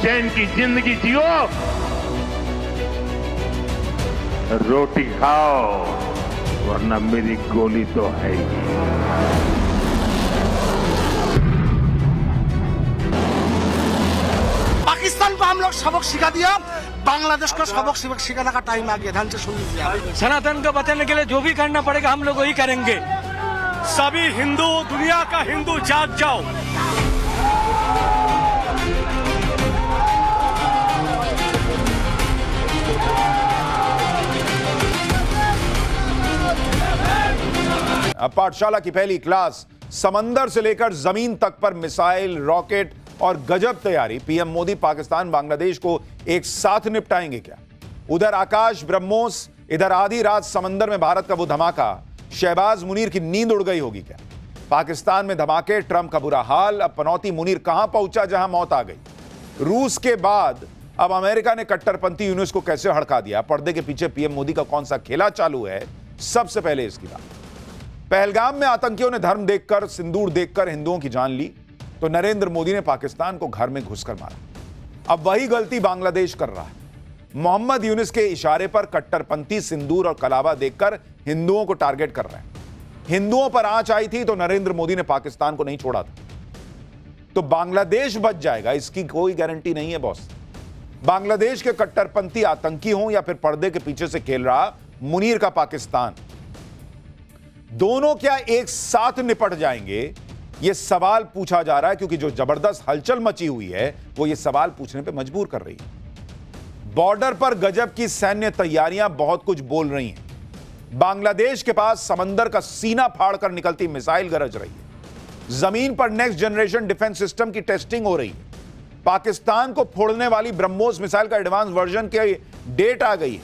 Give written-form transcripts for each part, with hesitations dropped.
चैन की जिंदगी जियो, रोटी खाओ, वरना मेरी गोली तो है ही। पाकिस्तान को हम लोग सबक सिखा दिया, बांग्लादेश को सबक सिखाने का टाइम आ गया। ध्यान से सुन लीजिए। सनातन को बचाने के लिए जो भी करना पड़ेगा हम लोग वही करेंगे। सभी हिंदू, दुनिया का हिंदू जाग जाओ। अब पाठशाला की पहली क्लास, समंदर से लेकर जमीन तक पर मिसाइल, रॉकेट और गजब तैयारी। पीएम मोदी पाकिस्तान बांग्लादेश को एक साथ निपटाएंगे क्या? उधर आकाश ब्रह्मोस, इधर आधी रात समंदर में भारत का वो धमाका। शहबाज मुनीर की नींद उड़ गई होगी क्या? पाकिस्तान में धमाके, ट्रंप का बुरा हाल। अब पनौती मुनीर कहां पहुंचा जहां मौत आ गई? रूस के बाद अब अमेरिका ने कट्टरपंथी यूनुस को कैसे हड़का दिया? पर्दे के पीछे पीएम मोदी का कौन सा खेला चालू है? सबसे पहले इसकी बात। पहलगाम में आतंकियों ने धर्म देखकर, सिंदूर देखकर हिंदुओं की जान ली, तो नरेंद्र मोदी ने पाकिस्तान को घर में घुसकर मारा। अब वही गलती बांग्लादेश कर रहा है। मोहम्मद यूनुस के इशारे पर कट्टरपंथी सिंदूर और कलावा देखकर हिंदुओं को टारगेट कर रहे हैं। हिंदुओं पर आंच आई थी तो नरेंद्र मोदी ने पाकिस्तान को नहीं छोड़ा था। तो बांग्लादेश बच जाएगा इसकी कोई गारंटी नहीं है बॉस। बांग्लादेश के कट्टरपंथी आतंकी हों या फिर पर्दे के पीछे से खेल रहा मुनीर का पाकिस्तान, दोनों क्या एक साथ निपट जाएंगे? यह सवाल पूछा जा रहा है, क्योंकि जो जबरदस्त हलचल मची हुई है वो यह सवाल पूछने पे मजबूर कर रही है। बॉर्डर पर गजब की सैन्य तैयारियां बहुत कुछ बोल रही हैं। बांग्लादेश के पास समंदर का सीना फाड़कर निकलती मिसाइल गरज रही है। जमीन पर नेक्स्ट जनरेशन डिफेंस सिस्टम की टेस्टिंग हो रही है। पाकिस्तान को फोड़ने वाली ब्रह्मोस मिसाइल का एडवांस वर्जन की डेट आ गई है।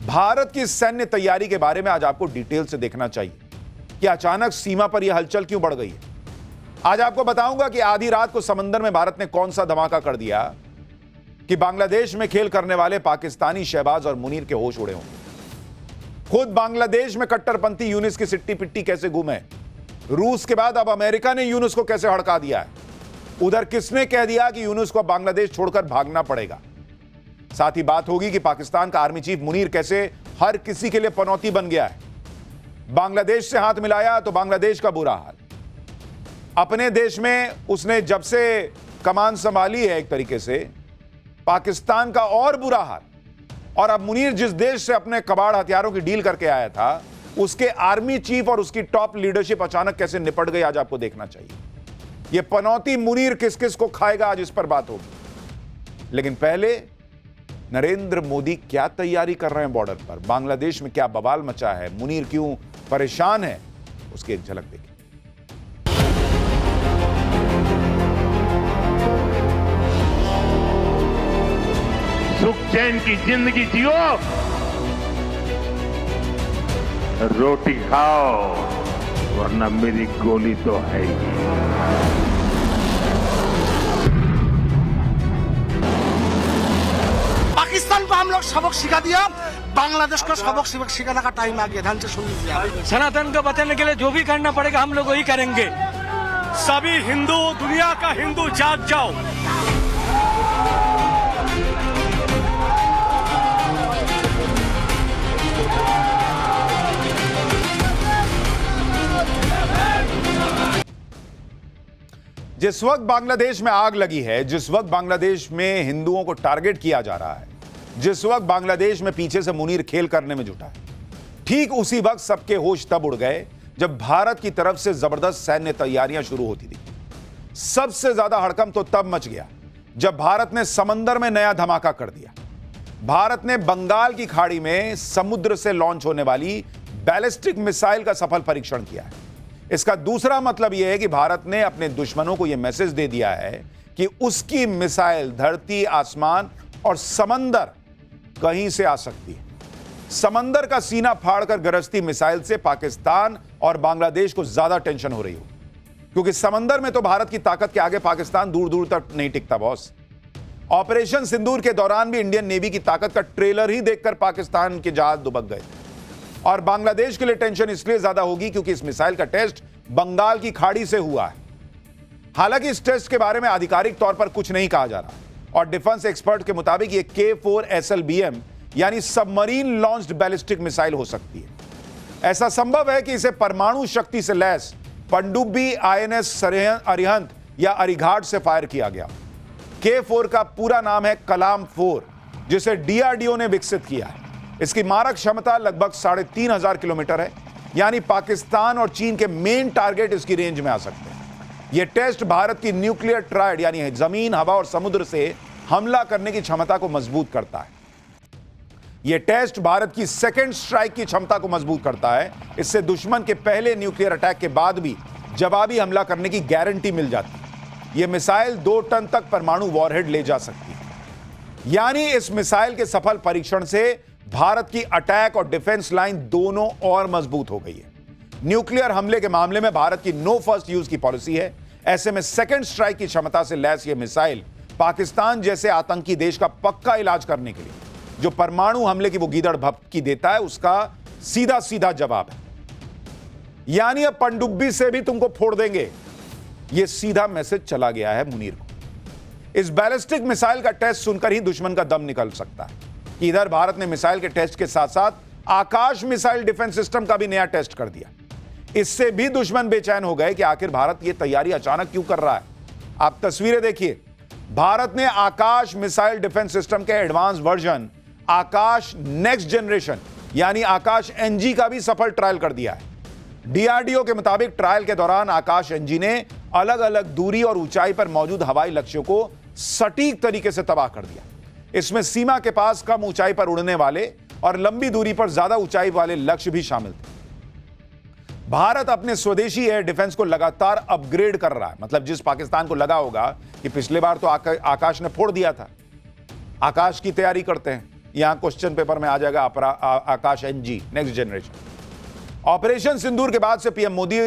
भारत की सैन्य तैयारी के बारे में आज आपको डिटेल से देखना चाहिए कि अचानक सीमा पर यह हलचल क्यों बढ़ गई है। आज आपको बताऊंगा कि आधी रात को समंदर में भारत ने कौन सा धमाका कर दिया कि बांग्लादेश में खेल करने वाले पाकिस्तानी शहबाज और मुनीर के होश उड़े होंगे। खुद बांग्लादेश में कट्टरपंथी यूनुस की सिट्टी पिट्टी कैसे गुम है। रूस के बाद अब अमेरिका ने यूनुस को कैसे हड़का दिया है। उधर किसने कह दिया कि यूनुस को बांग्लादेश छोड़कर भागना पड़ेगा। साथ ही बात होगी कि पाकिस्तान का आर्मी चीफ मुनीर कैसे हर किसी के लिए पनौती बन गया है। बांग्लादेश से हाथ मिलाया तो बांग्लादेश का बुरा हाल। अपने देश में उसने जब से कमान संभाली है एक तरीके से, पाकिस्तान का और बुरा हाल। और अब मुनीर जिस देश से अपने कबाड़ हथियारों की डील करके आया था, उसके आर्मी चीफ और उसकी टॉप लीडरशिप अचानक कैसे निपट गई, आज आपको देखना चाहिए। यह पनौती मुनीर किस किस को खाएगा, आज इस पर बात होगी। लेकिन पहले नरेंद्र मोदी क्या तैयारी कर रहे हैं बॉर्डर पर? बांग्लादेश में क्या बवाल मचा है? मुनीर क्यों परेशान है? उसकी एक झलक देखिए। सुख चैन की जिंदगी जियो, रोटी खाओ, वरना मेरी गोली तो है ही। पाकिस्तान को हम लोग सबक सिखा दिया, बांग्लादेश को सबक सिखाने का टाइम आ गया। ध्यान से सुन लीजिए। सनातन को बचाने के लिए जो भी करना पड़ेगा हम लोग वही करेंगे। सभी हिंदू, दुनिया का हिंदू जाग जाओ। जिस वक्त बांग्लादेश में आग लगी है, जिस वक्त बांग्लादेश में हिंदुओं को टारगेट किया जा रहा है, जिस वक्त बांग्लादेश में पीछे से मुनीर खेल करने में जुटा है, ठीक उसी वक्त सबके होश तब उड़ गए जब भारत की तरफ से जबरदस्त सैन्य तैयारियां शुरू होती थी। सबसे ज्यादा हड़कंप तो तब मच गया जब भारत ने समंदर में नया धमाका कर दिया। भारत ने बंगाल की खाड़ी में समुद्र से लॉन्च होने वाली बैलिस्टिक मिसाइल का सफल परीक्षण किया है। इसका दूसरा मतलब यह है कि भारत ने अपने दुश्मनों को यह मैसेज दे दिया है कि उसकी मिसाइल धरती, आसमान और समंदर कहीं से आ सकती है। समंदर का सीना फाड़कर गरजती मिसाइल से पाकिस्तान और बांग्लादेश को ज्यादा टेंशन हो रही हो, क्योंकि समंदर में तो भारत की ताकत के आगे पाकिस्तान दूर दूर तक नहीं टिकता बॉस। ऑपरेशन सिंदूर के दौरान भी इंडियन नेवी की ताकत का ट्रेलर ही देखकर पाकिस्तान के जहाज दुबक गए। और बांग्लादेश के लिए टेंशन इसलिए ज्यादा होगी क्योंकि इस मिसाइल का टेस्ट बंगाल की खाड़ी से हुआ है। हालांकि इस टेस्ट के बारे में आधिकारिक तौर पर कुछ नहीं कहा जा रहा और डिफेंस एक्सपर्ट के मुताबिक ये K4 SLBM यानी सबमरीन लॉन्च्ड बैलिस्टिक मिसाइल हो सकती है। ऐसा संभव है कि इसे परमाणु शक्ति से लैस पनडुब्बी INS अरिहंत या अरिघाट से फायर किया गया। K4 का पूरा नाम है कलाम 4, जिसे DRDO ने विकसित किया है। इसकी मारक क्षमता लगभग 3500 किलोमीटर है, यानी पाकिस्तान और चीन के मेन टारगेट इसकी रेंज में आ सकते हैं। यह टेस्ट भारत की न्यूक्लियर ट्रायड यानी जमीन, हवा और समुद्र से हमला करने की क्षमता को मजबूत करता है। यह टेस्ट भारत की सेकेंड स्ट्राइक की क्षमता को मजबूत करता है। इससे दुश्मन के पहले न्यूक्लियर अटैक के बाद भी जवाबी हमला करने की गारंटी मिल जाती है। यह मिसाइल 2 टन तक परमाणु वॉरहेड ले जा सकती है। यानी इस मिसाइल के सफल परीक्षण से भारत की अटैक और डिफेंस लाइन दोनों और मजबूत हो गई है। न्यूक्लियर हमले के मामले में भारत की नो फर्स्ट यूज की पॉलिसी है। ऐसे में सेकेंड स्ट्राइक की क्षमता से लैस यह मिसाइल पाकिस्तान जैसे आतंकी देश का पक्का इलाज करने के लिए जो परमाणु हमले की वो गीदड़ भभकी देता है, उसका सीधा सीधा जवाब है। यानी अब पनडुब्बी से भी तुमको फोड़ देंगे, यह सीधा मैसेज चला गया है मुनीर को। इस बैलिस्टिक मिसाइल का टेस्ट सुनकर ही दुश्मन का दम निकल सकता है कि इधर भारत ने मिसाइल के टेस्ट के साथ साथ आकाश मिसाइल डिफेंस सिस्टम का भी नया टेस्ट कर दिया। इससे भी दुश्मन बेचैन हो गए कि आखिर भारत यह तैयारी अचानक क्यों कर रहा है। आप तस्वीरें देखिए, भारत ने आकाश मिसाइल डिफेंस सिस्टम के एडवांस वर्जन आकाश नेक्स्ट जनरेशन यानी आकाश NG का भी सफल ट्रायल कर दिया है। DRDO के मुताबिक ट्रायल के दौरान आकाश NG ने अलग अलग दूरी और ऊंचाई पर मौजूद हवाई लक्ष्यों को सटीक तरीके से तबाह कर दिया। इसमें सीमा के पास कम ऊंचाई पर उड़ने वाले और लंबी दूरी पर ज्यादा ऊंचाई वाले लक्ष्य भी शामिल थे। भारत अपने स्वदेशी एयर डिफेंस को लगातार अपग्रेड कर रहा है। मतलब जिस पाकिस्तान को लगा होगा कि पिछले बार तो आकाश ने फोड़ दिया था, आकाश की तैयारी करते हैं। यहां क्वेश्चन पेपर में आ जाएगा आकाश NG नेक्स्ट जनरेशन। ऑपरेशन सिंदूर के बाद से पीएम मोदी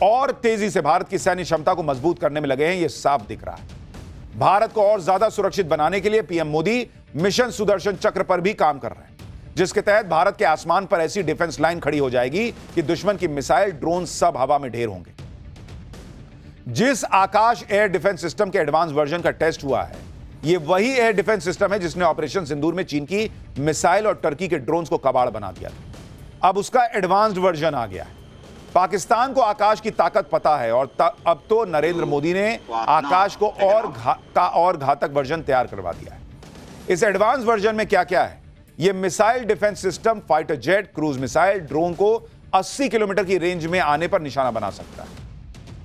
और तेजी से भारत की सैन्य क्षमता को मजबूत करने में लगे हैं, यह साफ दिख रहा है। भारत को और ज्यादा सुरक्षित बनाने के लिए पीएम मोदी मिशन सुदर्शन चक्र पर भी काम कर रहे हैं, जिसके तहत भारत के आसमान पर ऐसी डिफेंस लाइन खड़ी हो जाएगी कि दुश्मन की मिसाइल, ड्रोन सब हवा में ढेर होंगे। जिस आकाश एयर डिफेंस सिस्टम के एडवांस वर्जन का टेस्ट हुआ है, यह वही एयर डिफेंस सिस्टम है जिसने ऑपरेशन सिंदूर में चीन की मिसाइल और टर्की के ड्रोन्स को कबाड़ बना दिया था। अब उसका एडवांस्ड वर्जन आ गया है। पाकिस्तान को आकाश की ताकत पता है और अब तो नरेंद्र मोदी ने आकाश को और घातक वर्जन तैयार करवा दिया है। इस एडवांस वर्जन में क्या क्या है? यह missile defence system fighter jet, cruise missile, drone को 80 किलोमीटर की रेंज में आने पर निशाना बना सकता है।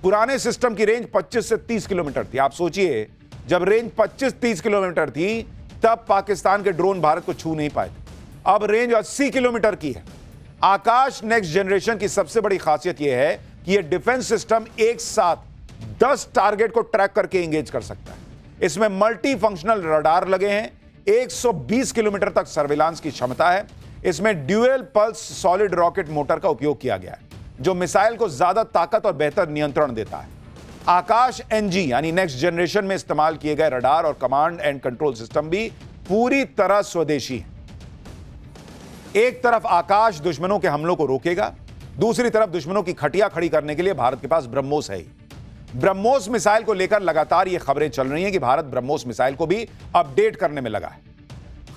पुराने सिस्टम की रेंज 25 से 30 किलोमीटर थी। आप सोचिए, जब रेंज 25-30 किलोमीटर थी तब पाकिस्तान के ड्रोन भारत को छू नहीं पाए थे। अब रेंज 80 किलोमीटर की है। आकाश नेक्स्ट जनरेशन की सबसे बड़ी खासियत यह है कि यह डिफेंस सिस्टम एक साथ 10 टारगेट को ट्रैक करके एंगेज कर सकता है। इसमें मल्टी फंक्शनल रडार लगे हैं, 120 किलोमीटर तक सर्विलांस की क्षमता है। इसमें dual pulse solid rocket motor का उपयोग किया गया है, जो मिसाइल को ज्यादा ताकत और बेहतर नियंत्रण देता है। आकाश NG यानी नेक्स्ट जनरेशन में इस्तेमाल किए गए रडार और कमांड एंड कंट्रोल सिस्टम भी पूरी तरह स्वदेशी है। एक तरफ आकाश दुश्मनों के हमलों को रोकेगा, दूसरी तरफ दुश्मनों की खटिया खड़ी करने के लिए भारत के पास ब्रह्मोस है ही। ब्रह्मोस मिसाइल को लेकर लगातार यह खबरें चल रही हैं कि भारत ब्रह्मोस मिसाइल को भी अपडेट करने में लगा है।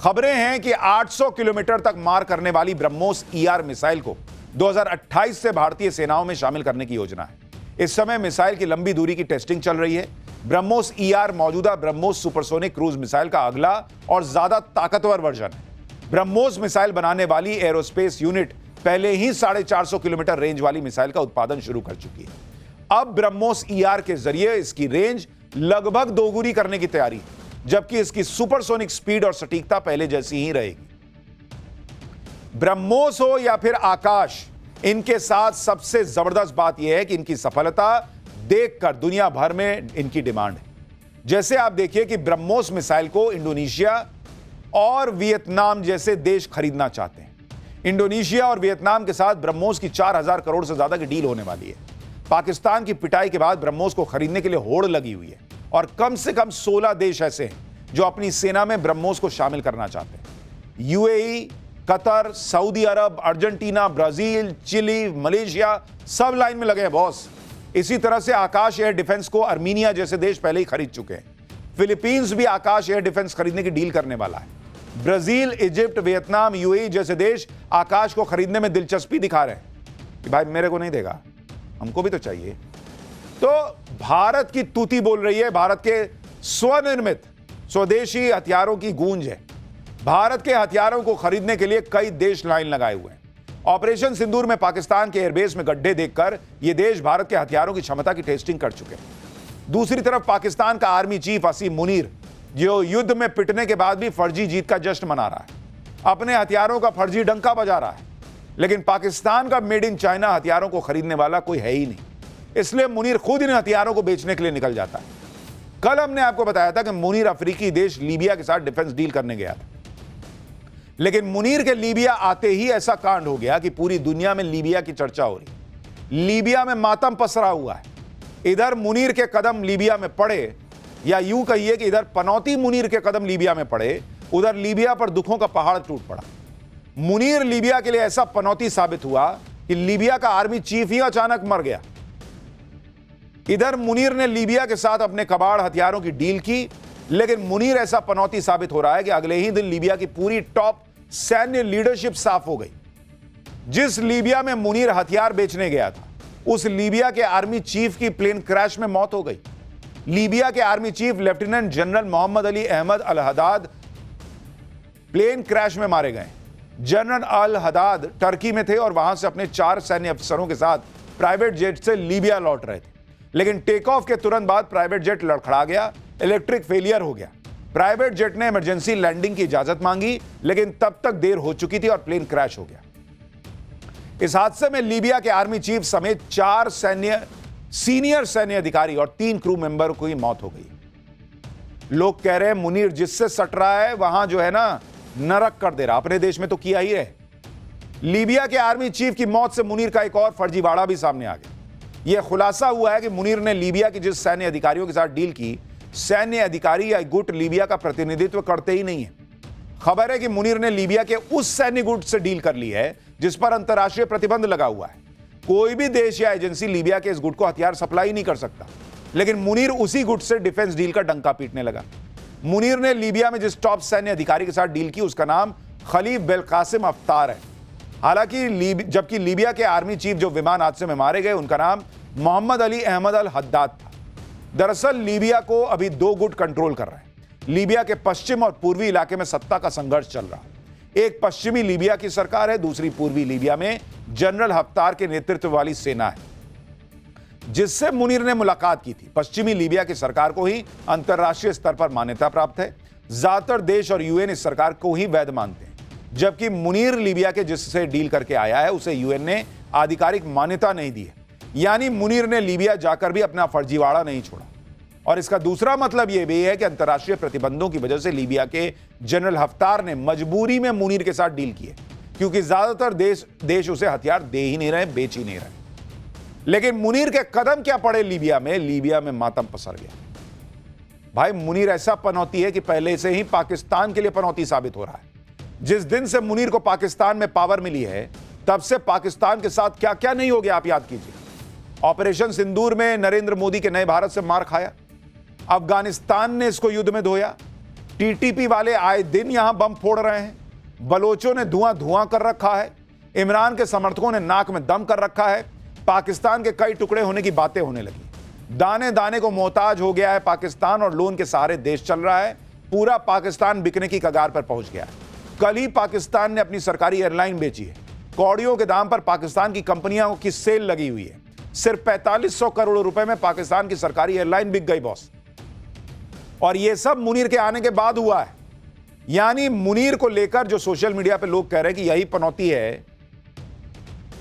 खबरें हैं कि 800 किलोमीटर तक मार करने वाली ब्रह्मोस ER मिसाइल को 2028 से भारतीय सेनाओं में शामिल करने की योजना है। इस समय मिसाइल की लंबी दूरी की टेस्टिंग चल रही है। ब्रह्मोस ER मौजूदा ब्रह्मोस सुपरसोनिक क्रूज मिसाइल का अगला और ज्यादा ताकतवर वर्जन है। ब्रह्मोस मिसाइल बनाने वाली एरोस्पेस यूनिट पहले ही 450 किलोमीटर रेंज वाली मिसाइल का उत्पादन शुरू कर चुकी है। अब ब्रह्मोस ER के जरिए इसकी रेंज लगभग दोगुनी करने की तैयारी है, जबकि इसकी सुपरसोनिक स्पीड और सटीकता पहले जैसी ही रहेगी। ब्रह्मोस हो या फिर आकाश, इनके साथ सबसे जबरदस्त बात यह है कि इनकी सफलता देखकर दुनिया भर में इनकी डिमांड है। जैसे आप देखिए कि ब्रह्मोस मिसाइल को इंडोनेशिया और वियतनाम जैसे देश खरीदना चाहते हैं। इंडोनेशिया और वियतनाम के साथ ब्रह्मोस की 4000 करोड़ से ज्यादा की डील होने वाली है। पाकिस्तान की पिटाई के बाद ब्रह्मोस को खरीदने के लिए होड़ लगी हुई है और कम से कम 16 देश ऐसे हैं जो अपनी सेना में ब्रह्मोस को शामिल करना चाहते हैं। UAE, कतर, सऊदी अरब, अर्जेंटीना, ब्राजील, चिली, मलेशिया सब लाइन में लगे हैं बॉस। इसी तरह से आकाश एयर डिफेंस को अर्मीनिया जैसे देश पहले ही खरीद चुके हैं। फिलीपींस भी आकाश एयर डिफेंस खरीदने की डील करने वाला है। ब्राजील, इजिप्ट, वियतनाम, यूएई जैसे देश आकाश को खरीदने में दिलचस्पी दिखा रहे हैं कि भाई मेरे को नहीं देगा, हमको भी तो चाहिए। तो भारत की तूती बोल रही है, भारत के स्वनिर्मित स्वदेशी हथियारों की गूंज है। भारत के हथियारों को खरीदने के लिए कई देश लाइन लगाए हुए हैं। ऑपरेशन सिंदूर में पाकिस्तान के एयरबेस में गड्ढे देखकर ये देश भारत के हथियारों की क्षमता की टेस्टिंग कर चुके हैं। दूसरी तरफ पाकिस्तान का आर्मी चीफ असीम मुनीर, जो युद्ध में पिटने के बाद भी फर्जी जीत का जश्न मना रहा है, अपने हथियारों का फर्जी डंका बजा रहा है, लेकिन पाकिस्तान का मेड इन चाइना हथियारों को खरीदने वाला कोई है ही नहीं। इसलिए मुनीर खुद इन हथियारों को बेचने के लिए निकल जाता है। कल हमने आपको बताया था कि मुनीर अफ्रीकी देश लीबिया के साथ डिफेंस डील करने गया था, लेकिन मुनीर के लीबिया आते ही ऐसा कांड हो गया कि पूरी दुनिया में लीबिया की चर्चा हो रही। लीबिया में मातम पसरा हुआ है। इधर मुनीर के कदम लीबिया में पड़े, या यूं कहिए कि इधर पनौती मुनीर के कदम लीबिया में पड़े, उधर लीबिया पर दुखों का पहाड़ टूट पड़ा। मुनीर लीबिया के लिए ऐसा पनौती साबित हुआ कि लीबिया का आर्मी चीफ ही अचानक मर गया। इधर मुनीर ने लीबिया के साथ अपने कबाड़ हथियारों की डील की, लेकिन मुनीर ऐसा पनौती साबित हो रहा है कि अगले ही दिन लीबिया की पूरी टॉप सैन्य लीडरशिप साफ हो गई। जिस लीबिया में मुनीर हथियार बेचने गया था, उस लीबिया के आर्मी चीफ की प्लेन क्रैश में मौत हो गई। लीबिया के army chief lieutenant general Mohammed Ali Ahmed al Haddad plane crash में मारे गए। जनरल अल हदाद टर्की में थे और वहां से अपने 4 सैन्य अफसरों के साथ प्राइवेट जेट से लीबिया लौट रहे थे, लेकिन टेक ऑफ के तुरंत बाद प्राइवेट जेट लड़खड़ा गया, इलेक्ट्रिक फेलियर हो गया। प्राइवेट जेट ने इमरजेंसी लैंडिंग की इजाजत मांगी, लेकिन तब तक देर हो चुकी थी और प्लेन क्रैश हो गया। इस हादसे में लीबिया के आर्मी चीफ समेत 4 सीनियर सैन्य अधिकारी और 3 क्रू मेंबर की मौत हो गई। लोग कह रहे हैं मुनीर जिससे सट रहा है वहां जो है ना नरक कर दे रहा, अपने देश में तो किया ही है। लीबिया के आर्मी चीफ की मौत से मुनीर का एक और फर्जीवाड़ा भी सामने आ गया। यह खुलासा हुआ है कि मुनीर ने लीबिया की जिस सैन्य अधिकारियों के साथ डील की, सैन्य अधिकारी या गुट लीबिया का प्रतिनिधित्व करते ही नहीं है। खबर है कि मुनीर ने लीबिया के उस सैन्य गुट से डील कर ली है जिस पर अंतर्राष्ट्रीय प्रतिबंध लगा हुआ है। कोई भी देश या एजेंसी लीबिया के इस गुट को हथियार सप्लाई नहीं कर सकता, लेकिन मुनीर उसी गुट से डिफेंस डील का डंका पीटने लगा। मुनीर ने लीबिया में जिस टॉप सैन्य अधिकारी के साथ डील की, उसका नाम खलीफ बेलकासिम अफ्तार है। हालांकि जबकि लीबिया के आर्मी चीफ जो विमान हादसे में मारे गए, उनका नाम मोहम्मद अली अहमद अल हद्दाद था। दरअसल लीबिया को अभी 2 गुट कंट्रोल कर रहे हैं। लीबिया के पश्चिम और पूर्वी इलाके में सत्ता का संघर्ष चल रहा है। एक पश्चिमी लीबिया की सरकार है, दूसरी पूर्वी लीबिया में जनरल हफ्तार के नेतृत्व वाली सेना है, जिससे मुनीर ने मुलाकात की थी। पश्चिमी लीबिया की सरकार को ही अंतर्राष्ट्रीय स्तर पर मान्यता प्राप्त है। ज्यादातर देश और यूएन इस सरकार को ही वैध मानते हैं, जबकि मुनीर लीबिया के जिससे डील करके आया है उसे यूएन ने आधिकारिक मान्यता नहीं दी है। यानी मुनीर ने लीबिया जाकर भी अपना फर्जीवाड़ा नहीं छोड़ा। और इसका दूसरा मतलब यह भी है कि अंतर्राष्ट्रीय प्रतिबंधों की वजह से लीबिया के जनरल हफ्तार ने मजबूरी में मुनीर के साथ डील की है, क्योंकि ज्यादातर देश उसे हथियार दे ही नहीं रहे, बेच ही नहीं रहे। लेकिन मुनीर के कदम क्या पड़े लीबिया में मातम पसर गया। भाई मुनीर ऐसा पनौती है कि पहले से ही पाकिस्तान के लिए पनौती साबित हो रहा है। जिस दिन से मुनीर को पाकिस्तान में पावर मिली है, तब से पाकिस्तान के साथ क्या क्या नहीं हो गया, आप याद कीजिए। ऑपरेशन सिंदूर में नरेंद्र मोदी के नए भारत से मार खाया, अफगानिस्तान ने इसको युद्ध में धोया, टीटीपी वाले आए दिन यहां बम फोड़ रहे हैं, बलोचों ने धुआं कर रखा है, इमरान के समर्थकों ने नाक में दम कर रखा है, पाकिस्तान के कई टुकड़े होने की बातें होने लगी। दाने दाने को मोहताज हो गया है पाकिस्तान और लोन के सहारे देश चल रहा है। पूरा पाकिस्तान बिकने की कगार पर पहुंच गया है। कल ही पाकिस्तान ने अपनी सरकारी एयरलाइन बेची है। कौड़ियों के दाम पर पाकिस्तान की कंपनियों की सेल लगी हुई है। सिर्फ 4500 करोड़ रुपए में पाकिस्तान की सरकारी एयरलाइन बिक गई बॉस। और यह सब मुनीर के आने के बाद हुआ है। यानी मुनीर को लेकर जो सोशल मीडिया पे लोग कह रहे हैं कि यही पनौती है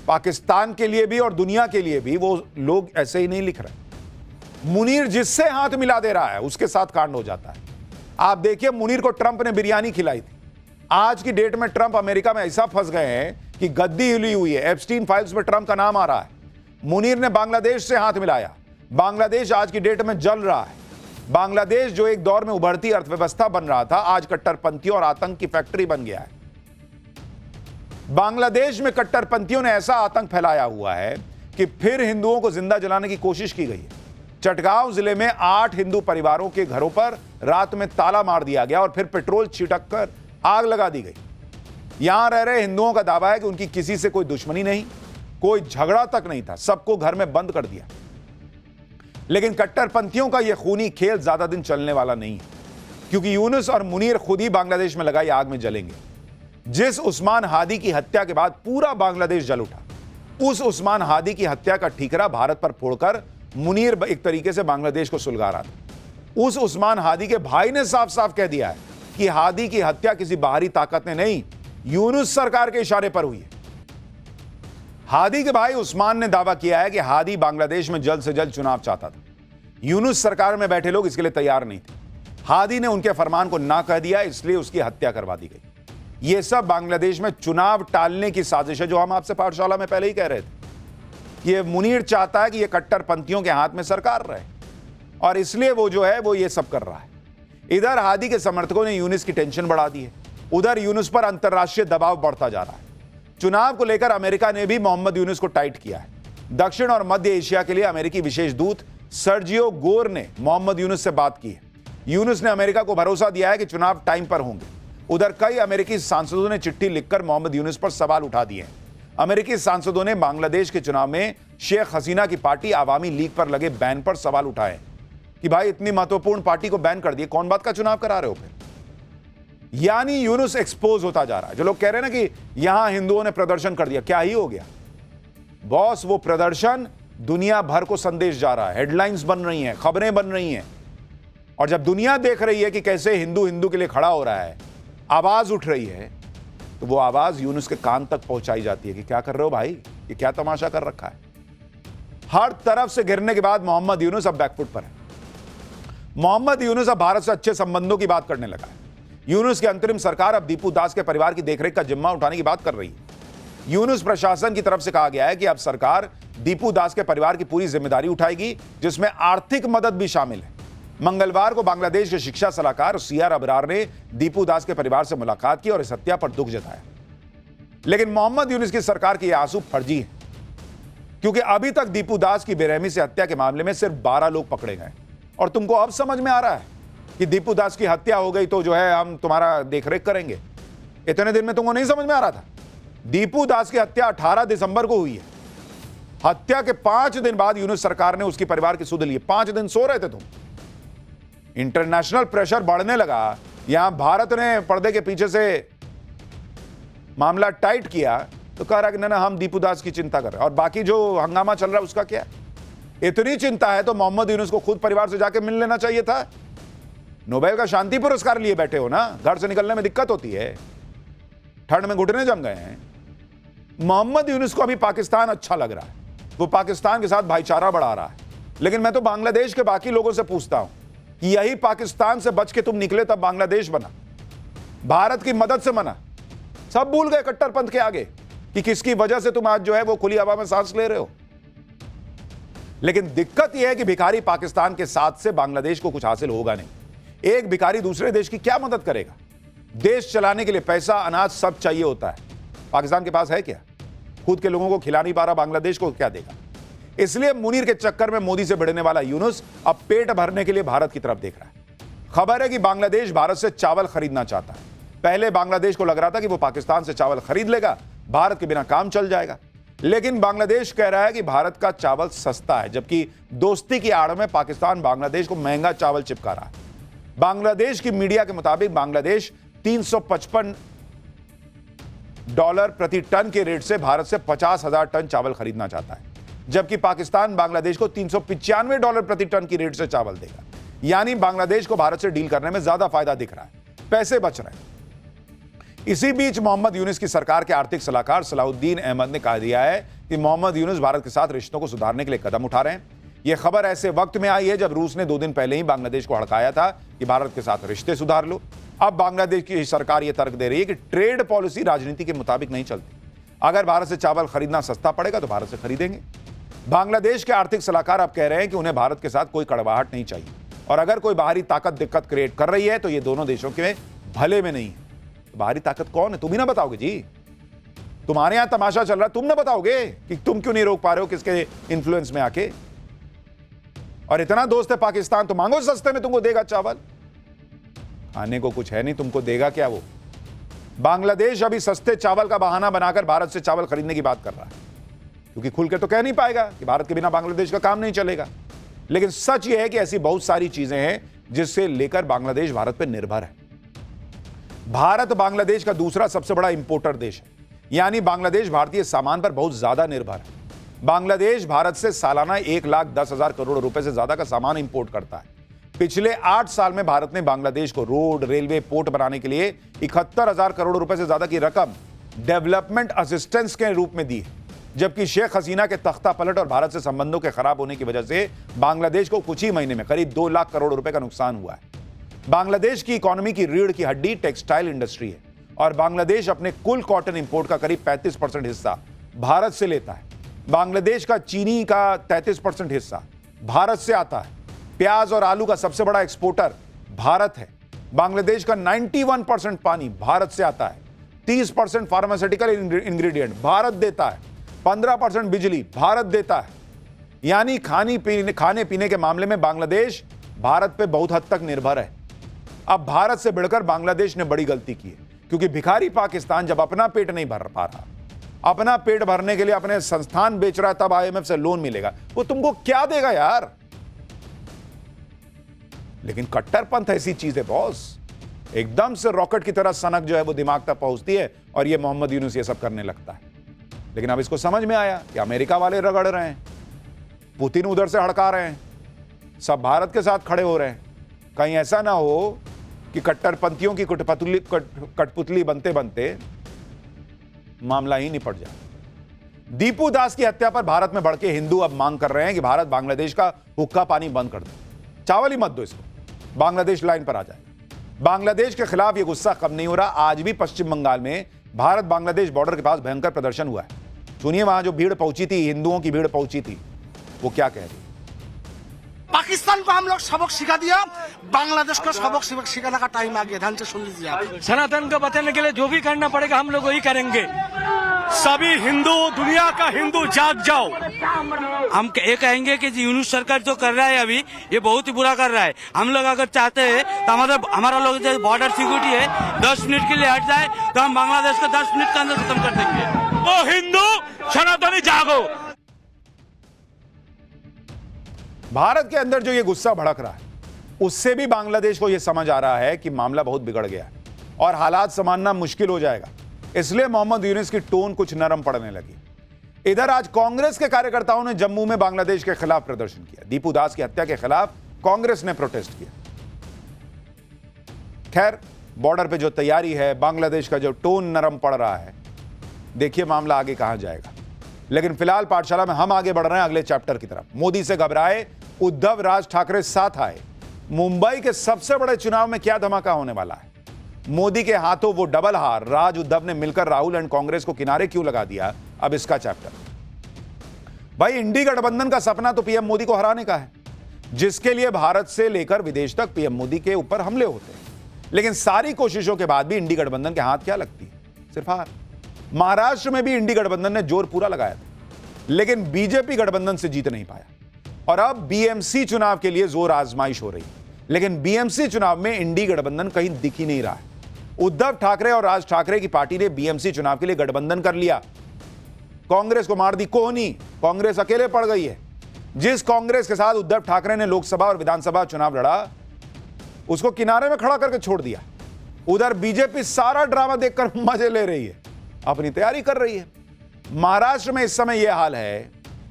पाकिस्तान के लिए भी और दुनिया के लिए भी, वो लोग ऐसे ही नहीं लिख रहे। मुनीर जिससे हाथ मिला दे रहा है उसके साथ कांड हो जाता है। आप देखिए, मुनीर को ट्रंप ने बिरयानी खिलाई थी। आज की डेट में ट्रंप अमेरिका में ऐसा फंस गए हैं कि गद्दी हिली हुई है। एप्स्टीन फाइल्स में ट्रंप का नाम आ रहा है। मुनीर ने बांग्लादेश से हाथ मिलाया। बांग्लादेश आज की डेट में जल रहा है। बांग्लादेश जो एक दौर में उभरती अर्थव्यवस्था बन रहा था, आज कट्टरपंथियों और आतंक की फैक्ट्री बन गया है। बांग्लादेश में कट्टरपंथियों ने ऐसा आतंक फैलाया हुआ है कि फिर हिंदुओं को जिंदा जलाने की कोशिश की गई है। चटगांव जिले में 8 हिंदू परिवारों के घरों पर रात में ताला मार दिया गया और फिर पेट्रोल छिड़क कर आग लगा दी गई। यहां रह रहे हिंदुओं का दावा है कि उनकी किसी से कोई दुश्मनी नहीं, कोई झगड़ा तक नहीं था, सबको घर में बंद कर दिया। लेकिन कट्टरपंथियों का यह खूनी खेल ज्यादा दिन चलने वाला नहीं है, क्योंकि यूनुस और मुनीर खुद ही बांग्लादेश में लगाई आग में जलेंगे। जिस उस्मान हादी की हत्या के बाद पूरा बांग्लादेश जल उठा, उस उस्मान हादी की हत्या का ठीकरा भारत पर फोड़कर मुनीर एक तरीके से बांग्लादेश को सुलगा रहा था। उस उस्मान हादी के भाई ने साफ साफ कह दिया है कि हादी की हत्या किसी बाहरी ताकत ने नहीं, यूनुस सरकार के इशारे पर हुई है। हादी के भाई उस्मान ने दावा किया है कि हादी बांग्लादेश में जल्द से जल्द चुनाव चाहता था। यूनुस सरकार में बैठे लोग इसके लिए तैयार नहीं थे। हादी ने उनके फरमान को ना कह दिया, इसलिए उसकी हत्या करवा दी गई। यह सब बांग्लादेश में चुनाव टालने की साजिश है, जो हम आपसे पाठशाला में पहले ही कह रहे थे। यह मुनीर चाहता है कि यह कट्टरपंथियों के हाथ में सरकार रहे, और इसलिए वो जो है वो ये सब कर रहा है। इधर हादी के समर्थकों ने यूनुस की टेंशन बढ़ा दी है, उधर यूनुस पर अंतर्राष्ट्रीय दबाव बढ़ता जा रहा है। चुनाव को लेकर अमेरिका ने भी मोहम्मद यूनुस को टाइट किया है। दक्षिण और मध्य एशिया के लिए अमेरिकी विशेष दूत सर्जियो गोर ने मोहम्मद यूनुस से बात की है। यूनुस ने अमेरिका को भरोसा दिया है कि चुनाव टाइम पर होंगे। उधर कई अमेरिकी सांसदों ने चिट्ठी लिखकर मोहम्मद यूनुस पर सवाल उठा दिए हैं। अमेरिकी सांसदों ने बांग्लादेश के चुनाव में शेख हसीना की पार्टी आवामी लीग पर लगे बैन पर सवाल उठाए कि भाई इतनी महत्वपूर्ण पार्टी को बैन कर दिए, कौन बात का चुनाव करा रहे हो फिर? यानी यूनुस एक्सपोज होता जा रहा है। जो लोग कह रहे हैं ना कि यहां हिंदुओं ने प्रदर्शन कर दिया, क्या ही हो गया बॉस? वो प्रदर्शन दुनिया भर को संदेश जा रहा है, हेडलाइंस बन रही हैं, खबरें बन रही हैं, और जब दुनिया देख रही है कि कैसे हिंदू हिंदू के लिए खड़ा हो रहा है, आवाज उठ रही है, तो वो आवाज यूनुस के कान तक पहुंचाई जाती है कि क्या कर रहे हो भाई, ये क्या तमाशा कर रखा है। हर तरफ से गिरने के बाद मोहम्मद यूनुस अब बैकफुट पर है। मोहम्मद यूनुस अब भारत से अच्छे संबंधों की बात करने लगा है। यूनुस की अंतरिम सरकार अब दीपू दास के परिवार की देखरेख का जिम्मा उठाने की बात कर रही है। यूनुस प्रशासन की तरफ से कहा गया है कि अब सरकार दीपू दास के परिवार की पूरी जिम्मेदारी उठाएगी, जिसमें आर्थिक मदद भी शामिल है। मंगलवार को बांग्लादेश के शिक्षा सलाहकार सीआर अबरार ने दीपू दास के परिवार से मुलाकात की और इस हत्या पर दुख जताया। लेकिन मोहम्मद यूनुस की सरकार के ये आंसू फर्जी है, क्योंकि अभी तक दीपू दास की बेरहमी से हत्या के मामले में सिर्फ 12 लोग पकड़े गए, और तुमको अब समझ में आ रहा है कि दीपू दास की हत्या हो गई तो जो है हम तुम्हारा देखरेख करेंगे। इतने दिन में तुमको नहीं समझ में आ रहा था? दीपू दास की हत्या 18 दिसंबर को हुई है। हत्या के 5 दिन बाद यूनुस सरकार ने उसकी परिवार की सुध ली। 5 दिन सो रहे थे तुम। इंटरनेशनल प्रेशर बढ़ने लगा, यहां भारत ने पर्दे के पीछे से मामला टाइट किया, तो कह रहा कि ना हम दीपू दास की चिंता कर रहे हैं, और बाकी जो हंगामा चल रहा है उसका क्या? इतनी चिंता है तो मोहम्मद यूनुस को खुद परिवार से जाके मिल लेना चाहिए था। नोबेल का शांति पुरस्कार लिए बैठे हो ना, घर से निकलने में दिक्कत होती है, ठंड में घुटने जम गए हैं। मोहम्मद यूनुस को अभी पाकिस्तान अच्छा लग रहा है, वो पाकिस्तान के साथ भाईचारा बढ़ा रहा है। लेकिन मैं तो बांग्लादेश के बाकी लोगों से पूछता हूं कि यही पाकिस्तान से बच के तुम निकले तब बांग्लादेश बना, भारत की मदद से बना। सब भूल गए कट्टरपंथ के आगे कि किसकी वजह से तुम आज जो है वो खुली हवा में सांस ले रहे हो। लेकिन दिक्कत यह है कि भिखारी पाकिस्तान के साथ से बांग्लादेश को कुछ हासिल होगा नहीं। एक भिखारी दूसरे देश की क्या मदद करेगा? देश चलाने के लिए पैसा, अनाज सब चाहिए होता है। पाकिस्तान के पास है क्या? खुद के लोगों को खिला नहीं पा रहा, बांग्लादेश को क्या देगा? इसलिए मुनीर के चक्कर में मोदी से भिड़ने वाला यूनुस अब पेट भरने के लिए भारत की तरफ देख रहा है। खबर है कि बांग्लादेश भारत से चावल खरीदना चाहता है। पहले बांग्लादेश को लग रहा था कि वो पाकिस्तान से चावल खरीद लेगा, भारत के बिना काम चल जाएगा। लेकिन बांग्लादेश कह रहा है कि भारत का चावल सस्ता है, जबकि दोस्ती की आड़ में पाकिस्तान बांग्लादेश को महंगा चावल चिपका रहा है। बांग्लादेश की मीडिया के मुताबिक बांग्लादेश $355 प्रति टन के रेट से भारत से 50,000 टन चावल खरीदना चाहता है, जबकि पाकिस्तान बांग्लादेश को $395 प्रति टन की रेट से चावल देगा। यानी बांग्लादेश को भारत से डील करने में ज्यादा फायदा दिख रहा है, पैसे बच रहे हैं। इसी बीच मोहम्मद यूनुस की सरकार के आर्थिक सलाहकार सलाहुद्दीन अहमद ने कहा दिया है कि मोहम्मद यूनुस भारत के साथ रिश्तों को सुधारने के लिए कदम उठा रहे हैं। यह खबर ऐसे वक्त में आई है जब रूस ने 2 दिन पहले ही बांग्लादेश को हड़काया था कि भारत के साथ रिश्ते सुधार लो। अब बांग्लादेश की सरकार यह तर्क दे रही है कि ट्रेड पॉलिसी राजनीति के मुताबिक नहीं चलती। अगर भारत से चावल खरीदना सस्ता पड़ेगा तो भारत से खरीदेंगे। बांग्लादेश के आर्थिक सलाहकार अब कह रहे हैं कि उन्हें भारत के साथ कोई कड़वाहट नहीं चाहिए, और अगर कोई बाहरी ताकत दिक्कत क्रिएट कर रही है तो ये दोनों देशों के भले में नहीं है। बाहरी ताकत कौन है? तुम ही ना बताओगे जी। तुम्हारे यहां तमाशा चल रहा है, तुम ना बताओगे कि तुम क्यों नहीं रोक पा रहे हो किसके इन्फ्लुएंस में आके। और इतना दोस्त है पाकिस्तान तो मांगो सस्ते में, तुमको देगा चावल। खाने को कुछ है नहीं, तुमको देगा क्या वो? बांग्लादेश अभी सस्ते चावल का बहाना बनाकर भारत से चावल खरीदने की बात कर रहा है, क्योंकि खुल के तो कह नहीं पाएगा कि भारत के बिना बांग्लादेश का काम नहीं चलेगा। लेकिन सच यह है कि ऐसी बहुत सारी चीजें हैं जिससे लेकर बांग्लादेश भारत पर निर्भर है। भारत बांग्लादेश का दूसरा सबसे बड़ा इंपोर्टर देश है, यानी बांग्लादेश भारतीय सामान पर बहुत ज्यादा निर्भर है। बांग्लादेश भारत से सालाना 1,10,000 करोड़ रुपए से ज्यादा का सामान इंपोर्ट करता है। पिछले 8 साल में भारत ने बांग्लादेश को रोड, रेलवे, पोर्ट बनाने के लिए 71,000 करोड़ रुपए से ज्यादा की रकम डेवलपमेंट असिस्टेंस के रूप में दी है। जबकि शेख हसीना के तख्ता पलट और भारत से संबंधों के खराब होने की वजह से बांग्लादेश को कुछ ही महीने में करीब 2 लाख करोड़ रुपए का नुकसान हुआ है। बांग्लादेश की इकोनॉमी की रीढ़ की हड्डी टेक्सटाइल इंडस्ट्री है और बांग्लादेश अपने कुल कॉटन इंपोर्ट का करीब 35% हिस्सा भारत से लेता है। बांग्लादेश का चीनी का 33% हिस्सा भारत से आता है। प्याज और आलू का सबसे बड़ा एक्सपोर्टर भारत है। बांग्लादेश का 91% पानी भारत से आता है। 30% फार्मास्यूटिकल इंग्रेडिएंट भारत देता है। 15% बिजली भारत देता है। यानी खाने पीने के मामले में बांग्लादेश भारत पे बहुत हद तक निर्भर है। अब भारत से बढ़कर बांग्लादेश ने बड़ी गलती की है, क्योंकि भिखारी पाकिस्तान जब अपना पेट नहीं भर पा रहा, अपना पेट भरने के लिए अपने संस्थान बेच रहा है, तब IMF से लोन मिलेगा। वो तुमको क्या देगा यार? लेकिन कट्टरपंथ ऐसी चीज है बॉस, एकदम से रॉकेट की तरह सनक जो है वो दिमाग तक पहुंचती है और ये मोहम्मद यूनुस ये सब करने लगता है। लेकिन अब इसको समझ में आया कि अमेरिका वाले रगड़ रहे हैं, पुतिन उधर से हड़का रहे हैं, सब भारत के साथ खड़े हो रहे हैं। कहीं ऐसा ना हो कि कट्टरपंथियों की कठपुतली बनते बनते मामला ही निपट जाए। दीपू दास की हत्या पर भारत में भड़के हिंदू अब मांग कर रहे हैं कि भारत बांग्लादेश का हुक्का पानी बंद कर दे, चावल ही मत दो इसको, बांग्लादेश लाइन पर आ जाएगा। बांग्लादेश के खिलाफ यह गुस्सा कम नहीं हो रहा। आज भी पश्चिम बंगाल में भारत बांग्लादेश बॉर्डर के पास भयंकर प्रदर्शन हुआ है। सुनिए वहां जो भीड़ पहुंची थी, हिंदुओं की भीड़ पहुंची थी, वो क्या कह रही है। पाकिस्तान को हम लोग सबक सिखा दिया, बांग्लादेश को सबक सिखाने का टाइम आ गया। ध्यान से सुन लीजिए आप। सनातन को बचाने के लिए जो भी करना पड़ेगा हम लोग वही करेंगे। सभी हिंदू, दुनिया का हिंदू जाग जाओ। हम ये कहेंगे कि यूनुस सरकार जो कर रहा है अभी, ये बहुत ही बुरा कर रहा है। हम लोग अगर चाहते हैं तो हमारा लोग जो बॉर्डर सिक्योरिटी है 10 मिनट के लिए हट जाए तो हम बांग्लादेश को 10 मिनट के अंदर खत्म कर देंगे। ओ हिंदू सनातनी जागो। भारत के अंदर जो ये गुस्सा भड़क रहा है, उससे भी बांग्लादेश को यह समझ आ रहा है कि मामला बहुत बिगड़ गया है और हालात संभालना मुश्किल हो जाएगा। इसलिए मोहम्मद यूनुस की टोन कुछ नरम पड़ने लगी। इधर आज कांग्रेस के कार्यकर्ताओं ने जम्मू में बांग्लादेश के खिलाफ प्रदर्शन किया। दीपू दास की हत्या के खिलाफ कांग्रेस ने प्रोटेस्ट किया। खैर, बॉर्डर पे जो तैयारी है, बांग्लादेश का जो टोन नरम पड़ रहा है, देखिए मामला आगे कहां जाएगा। लेकिन फिलहाल पाठशाला में हम आगे बढ़ रहे हैं अगले चैप्टर की तरफ। मोदी से घबराए उद्धव, राज ठाकरे साथ आए। मुंबई के सबसे बड़े चुनाव में क्या धमाका होने वाला है? मोदी के हाथों वो डबल हार, राज उद्धव ने मिलकर राहुल एंड कांग्रेस को किनारे क्यों लगा दिया, अब इसका चैप्टर। भाई, इंडी गठबंधन का सपना तो पीएम मोदी को हराने का है, जिसके लिए भारत से लेकर विदेश तक पीएम मोदी के ऊपर हमले होते हैं। लेकिन सारी कोशिशों के बाद भी इंडी गठबंधन के हाथ क्या लगती है? सिर्फ हार। महाराष्ट्र में भी इंडी गठबंधन ने जोर पूरा लगाया था, लेकिन बीजेपी गठबंधन से जीत नहीं पाया और अब बीएमसी चुनाव के लिए जोर आजमाइश हो रही है। लेकिन बीएमसी चुनाव में इंडी गठबंधन कहीं दिख ही नहीं रहा है। उद्धव ठाकरे और राज ठाकरे की पार्टी ने बीएमसी चुनाव के लिए गठबंधन कर लिया, कांग्रेस को मार दी कोहनी, कांग्रेस अकेले पड़ गई है। जिस कांग्रेस के साथ उद्धव ठाकरे ने लोकसभा और विधानसभा चुनाव लड़ा, उसको किनारे में खड़ा करके छोड़ दिया। उधर बीजेपी सारा ड्रामा देखकर मजे ले रही है, अपनी तैयारी कर रही है। महाराष्ट्र में इस समय यह हाल है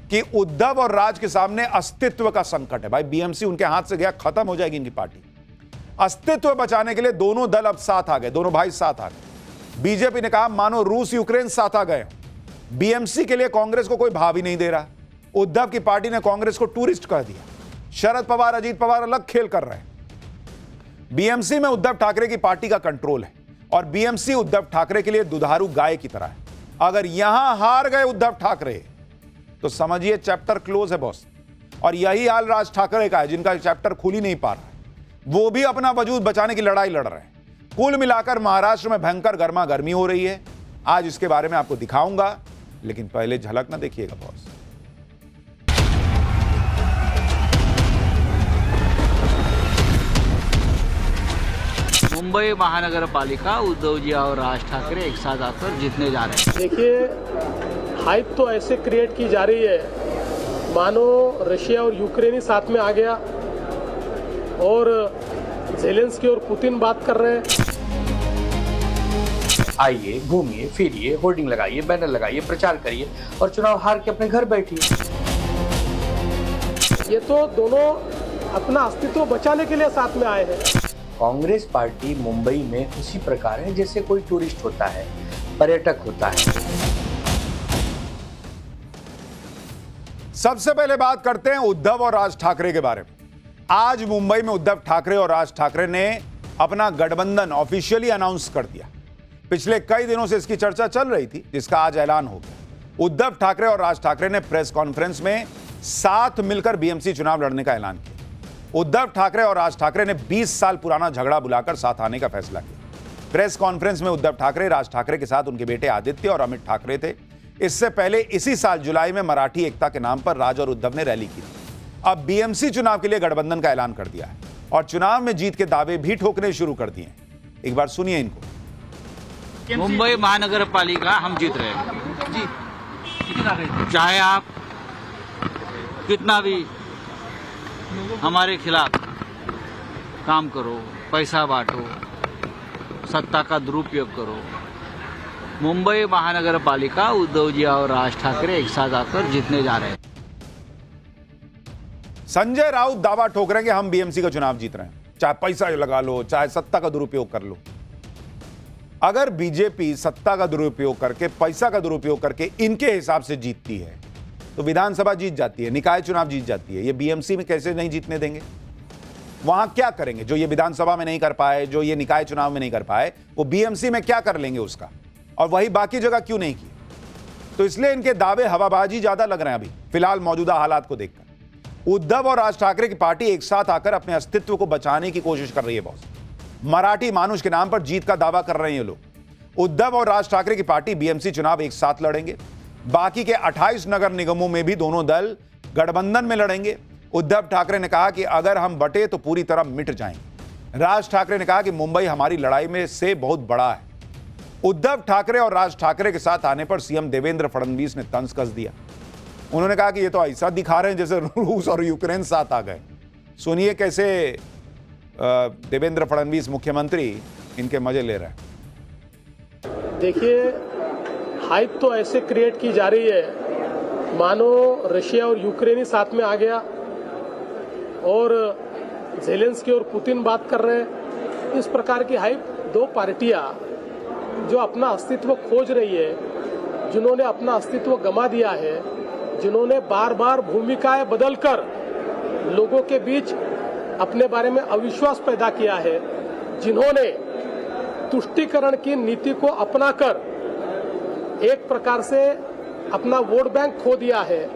कि उद्धव और राज के सामने अस्तित्व का संकट है। भाई, बीएमसी उनके हाथ से गया, खत्म हो जाएगी इनकी पार्टी। अस्तित्व बचाने के लिए दोनों दल अब साथ आ गए, दोनों भाई साथ आ गए। बीजेपी ने कहा मानो रूस यूक्रेन साथ आ गए। बीएमसी के लिए कांग्रेस को कोई भाव ही नहीं दे रहा। उद्धव की पार्टी ने कांग्रेस को टूरिस्ट कह दिया। शरद पवार, अजीत पवार अलग खेल कर रहे हैं। बीएमसी में उद्धव ठाकरे की पार्टी का कंट्रोल है और बीएमसी उद्धव ठाकरे के लिए दुधारू गाय की तरह है। अगर यहां हार गए उद्धव ठाकरे तो समझिए चैप्टर क्लोज है बॉस। और यही हाल राज ठाकरे का है, जिनका चैप्टर खुल ही नहीं पा रहा है। वो भी अपना वजूद बचाने की लड़ाई लड़ रहे हैं। कुल मिलाकर महाराष्ट्र में भयंकर गर्मा गर्मी हो रही है। आज इसके बारे में आपको दिखाऊंगा, लेकिन पहले झलक ना देखिएगा बॉस। मुंबई महानगर पालिका उद्धव जी और राज ठाकरे एक साथ आकर जीतने जा रहे हैं। देखिए, हाइप तो ऐसे क्रिएट की जा रही है मानो रशिया और यूक्रेन ही साथ में आ गया और ज़ेलेंस्की और पुतिन बात कर रहे हैं। आइए, घूमिए, फिरिए, होर्डिंग लगाइए, बैनर लगाइए, प्रचार करिए और चुनाव हार के अपने घर बैठिए। ये तो दोनों अपना अस्तित्व बचाने के लिए साथ में आए हैं। कांग्रेस पार्टी मुंबई में उसी प्रकार है जैसे कोई टूरिस्ट होता है, पर्यटक होता है। सबसे पहले बात करते हैं उद्धव और राज ठाकरे के बारे में। आज मुंबई में उद्धव ठाकरे और राज ठाकरे ने अपना गठबंधन ऑफिशियली अनाउंस कर दिया। पिछले कई दिनों से इसकी चर्चा चल रही थी, जिसका आज ऐलान हो गया। उद्धव ठाकरे और राज ठाकरे ने प्रेस कॉन्फ्रेंस में साथ मिलकर बीएमसी चुनाव लड़ने का ऐलान किया। उद्धव ठाकरे और राज ठाकरे ने 20 साल पुराना झगड़ा बुलाकर साथ आने का फैसला किया। प्रेस कॉन्फ्रेंस में उद्धव ठाकरे, राज ठाकरे के साथ उनके बेटे आदित्य और अमित ठाकरे थे। इससे पहले इसी साल जुलाई में मराठी एकता के नाम पर राज और उद्धव ने रैली की थी। अब बीएमसी चुनाव के लिए गठबंधन का ऐलान कर दिया है और चुनाव में जीत के दावे भी ठोकने शुरू कर दिए हैं। एक बार सुनिए इनको। मुंबई महानगर पालिका हम जीत रहे हैं जी, चाहे आप कितना भी हमारे खिलाफ काम करो, पैसा बांटो, सत्ता का दुरुपयोग करो, मुंबई महानगर पालिका उद्धव जी और राज ठाकरे एक साथ आकर जीतने जा रहे हैं। संजय राउत दावा ठोक रहे हैं कि हम बीएमसी का चुनाव जीत रहे हैं, चाहे पैसा लगा लो, चाहे सत्ता का दुरुपयोग कर लो। अगर बीजेपी सत्ता का दुरुपयोग करके, पैसा का दुरुपयोग करके इनके हिसाब से जीतती है तो विधानसभा जीत जाती है, निकाय चुनाव जीत जाती है। ये बीएमसी में कैसे नहीं जीतने देंगे? वहां क्या करेंगे जो ये विधानसभा में नहीं कर पाए, जो ये निकाय चुनाव में नहीं कर पाए, वो बीएमसी में क्या कर लेंगे उसका, और वही बाकी जगह क्यों नहीं की? तो इसलिए इनके दावे हवाबाजी ज्यादा लग रहे हैं अभी फिलहाल मौजूदा हालात को देखकर। उद्धव और राज ठाकरे की पार्टी एक साथ आकर अपने अस्तित्व को बचाने की कोशिश कर रही है। बॉस, मराठी मानुष के नाम पर जीत का दावा कर रहे हैं ये लोग। उद्धव और राज ठाकरे की पार्टी बीएमसी चुनाव एक साथ लड़ेंगे। बाकी के 28 नगर निगमों में भी दोनों दल गठबंधन में लड़ेंगे। उद्धव ठाकरे ने कहा कि अगर हम बटे तो पूरी तरह मिट जाएंगे। राज ठाकरे ने कहा कि मुंबई हमारी लड़ाई में से बहुत बड़ा है। उद्धव ठाकरे और राज ठाकरे के साथ आने पर सीएम देवेंद्र फडणवीस ने तंज कस दिया। उन्होंने कहा कि ये तो ऐसा दिखा रहे हैं जैसे रूस और यूक्रेन साथ आ गए। सुनिए कैसे देवेंद्र फडणवीस मुख्यमंत्री इनके मजे ले रहे हैं। देखिए, हाइप तो ऐसे क्रिएट की जा रही है मानो रशिया और यूक्रेन ही साथ में आ गया और ज़ेलेंस्की और पुतिन बात कर रहे हैं। इस प्रकार की हाइप दो पार्टियां जो अपना अस्तित्व खोज रही है, जिन्होंने अपना अस्तित्व गंवा दिया है, जिन्होंने बार बार भूमिकाएं बदलकर लोगों के बीच अपने बारे में अविश्वास पैदा किया है, जिन्होंने तुष्टीकरण की नीति को अपनाकर एक प्रकार से अपना वोट बैंक खो दिया है,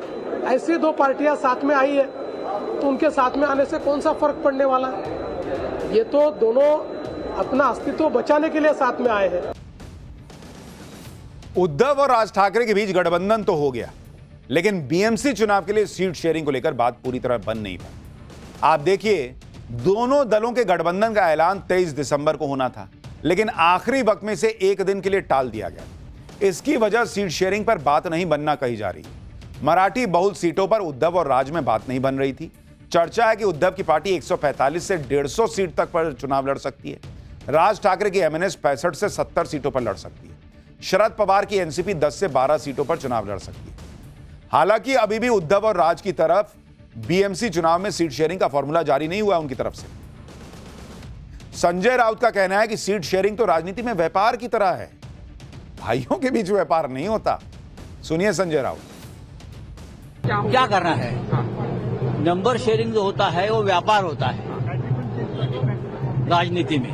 ऐसी दो पार्टियां साथ में आई है तो उनके साथ में आने से कौन सा फर्क पड़ने वाला है? ये तो दोनों अपना अस्तित्व बचाने के लिए साथ में आए हैं। उद्धव और राज ठाकरे के बीच गठबंधन तो हो गया, लेकिन बीएमसी चुनाव के लिए सीट शेयरिंग को लेकर बात पूरी तरह बन नहीं पाई। आप देखिए, दोनों दलों के गठबंधन का ऐलान 23 दिसंबर को होना था, लेकिन आखिरी वक्त में से एक दिन के लिए टाल दिया गया। इसकी वजह सीट शेयरिंग पर बात नहीं बनना कही जा रही। मराठी बहुल सीटों पर उद्धव और राज में बात नहीं बन रही थी। चर्चा है कि उद्धव की पार्टी 145 से 150 सीट तक पर चुनाव लड़ सकती है। राज ठाकरे की एमएनएस 65 से 70 सीटों पर लड़ सकती है। शरद पवार की एनसीपी 10 से 12 सीटों पर चुनाव लड़ सकती है। हालांकि अभी भी उद्धव और राज की तरफ बीएमसी चुनाव में सीट शेयरिंग का फॉर्मूला जारी नहीं हुआ उनकी तरफ से। संजय राउत का कहना है कि सीट शेयरिंग तो राजनीति में व्यापार की तरह है, भाइयों के बीच व्यापार नहीं होता। सुनिए संजय राउत। क्या करना है? नंबर शेयरिंग जो होता है वो व्यापार होता है राजनीति में।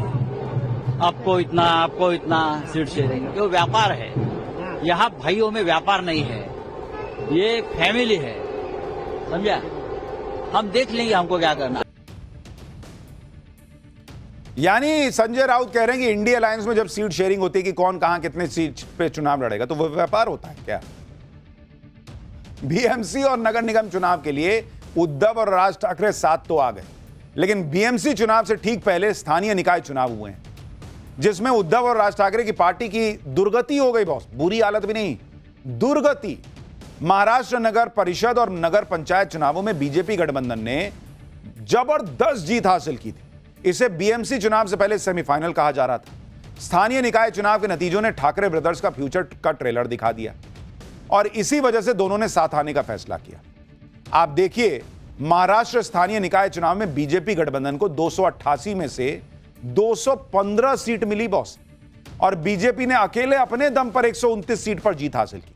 आपको इतना सीट शेयरिंग, वो व्यापार है। यहाँ भाइयों में व्यापार नहीं है, ये फैमिली है, समझा? हम देख लेंगे हमको क्या करना। यानी संजय राउत कह रहे हैं कि इंडिया अलायंस में जब सीट शेयरिंग होती है कि कौन कहां कितने सीट पे चुनाव लड़ेगा, तो वो व्यापार होता है क्या? बीएमसी और नगर निगम चुनाव के लिए उद्धव और राज ठाकरे साथ तो आ गए, लेकिन बीएमसी चुनाव से ठीक पहले स्थानीय निकाय चुनाव हुए हैं। जिसमें उद्धव और राज ठाकरे की पार्टी की दुर्गति हो गई बॉस, बुरी हालत भी नहीं, दुर्गति। महाराष्ट्र नगर परिषद और नगर पंचायत चुनावों में बीजेपी गठबंधन ने जबरदस्त जीत हासिल की थी। इसे बीएमसी चुनाव से पहले सेमीफाइनल कहा जा रहा था। स्थानीय निकाय चुनाव के नतीजों ने ठाकरे ब्रदर्स का फ्यूचर का ट्रेलर दिखा दिया और इसी वजह से दोनों ने साथ आने का फैसला किया। आप देखिए, महाराष्ट्र स्थानीय निकाय चुनाव में बीजेपी गठबंधन को 288 में से 215 सीट मिली बॉस, और बीजेपी ने अकेले अपने दम पर 129 सीट पर जीत हासिल की।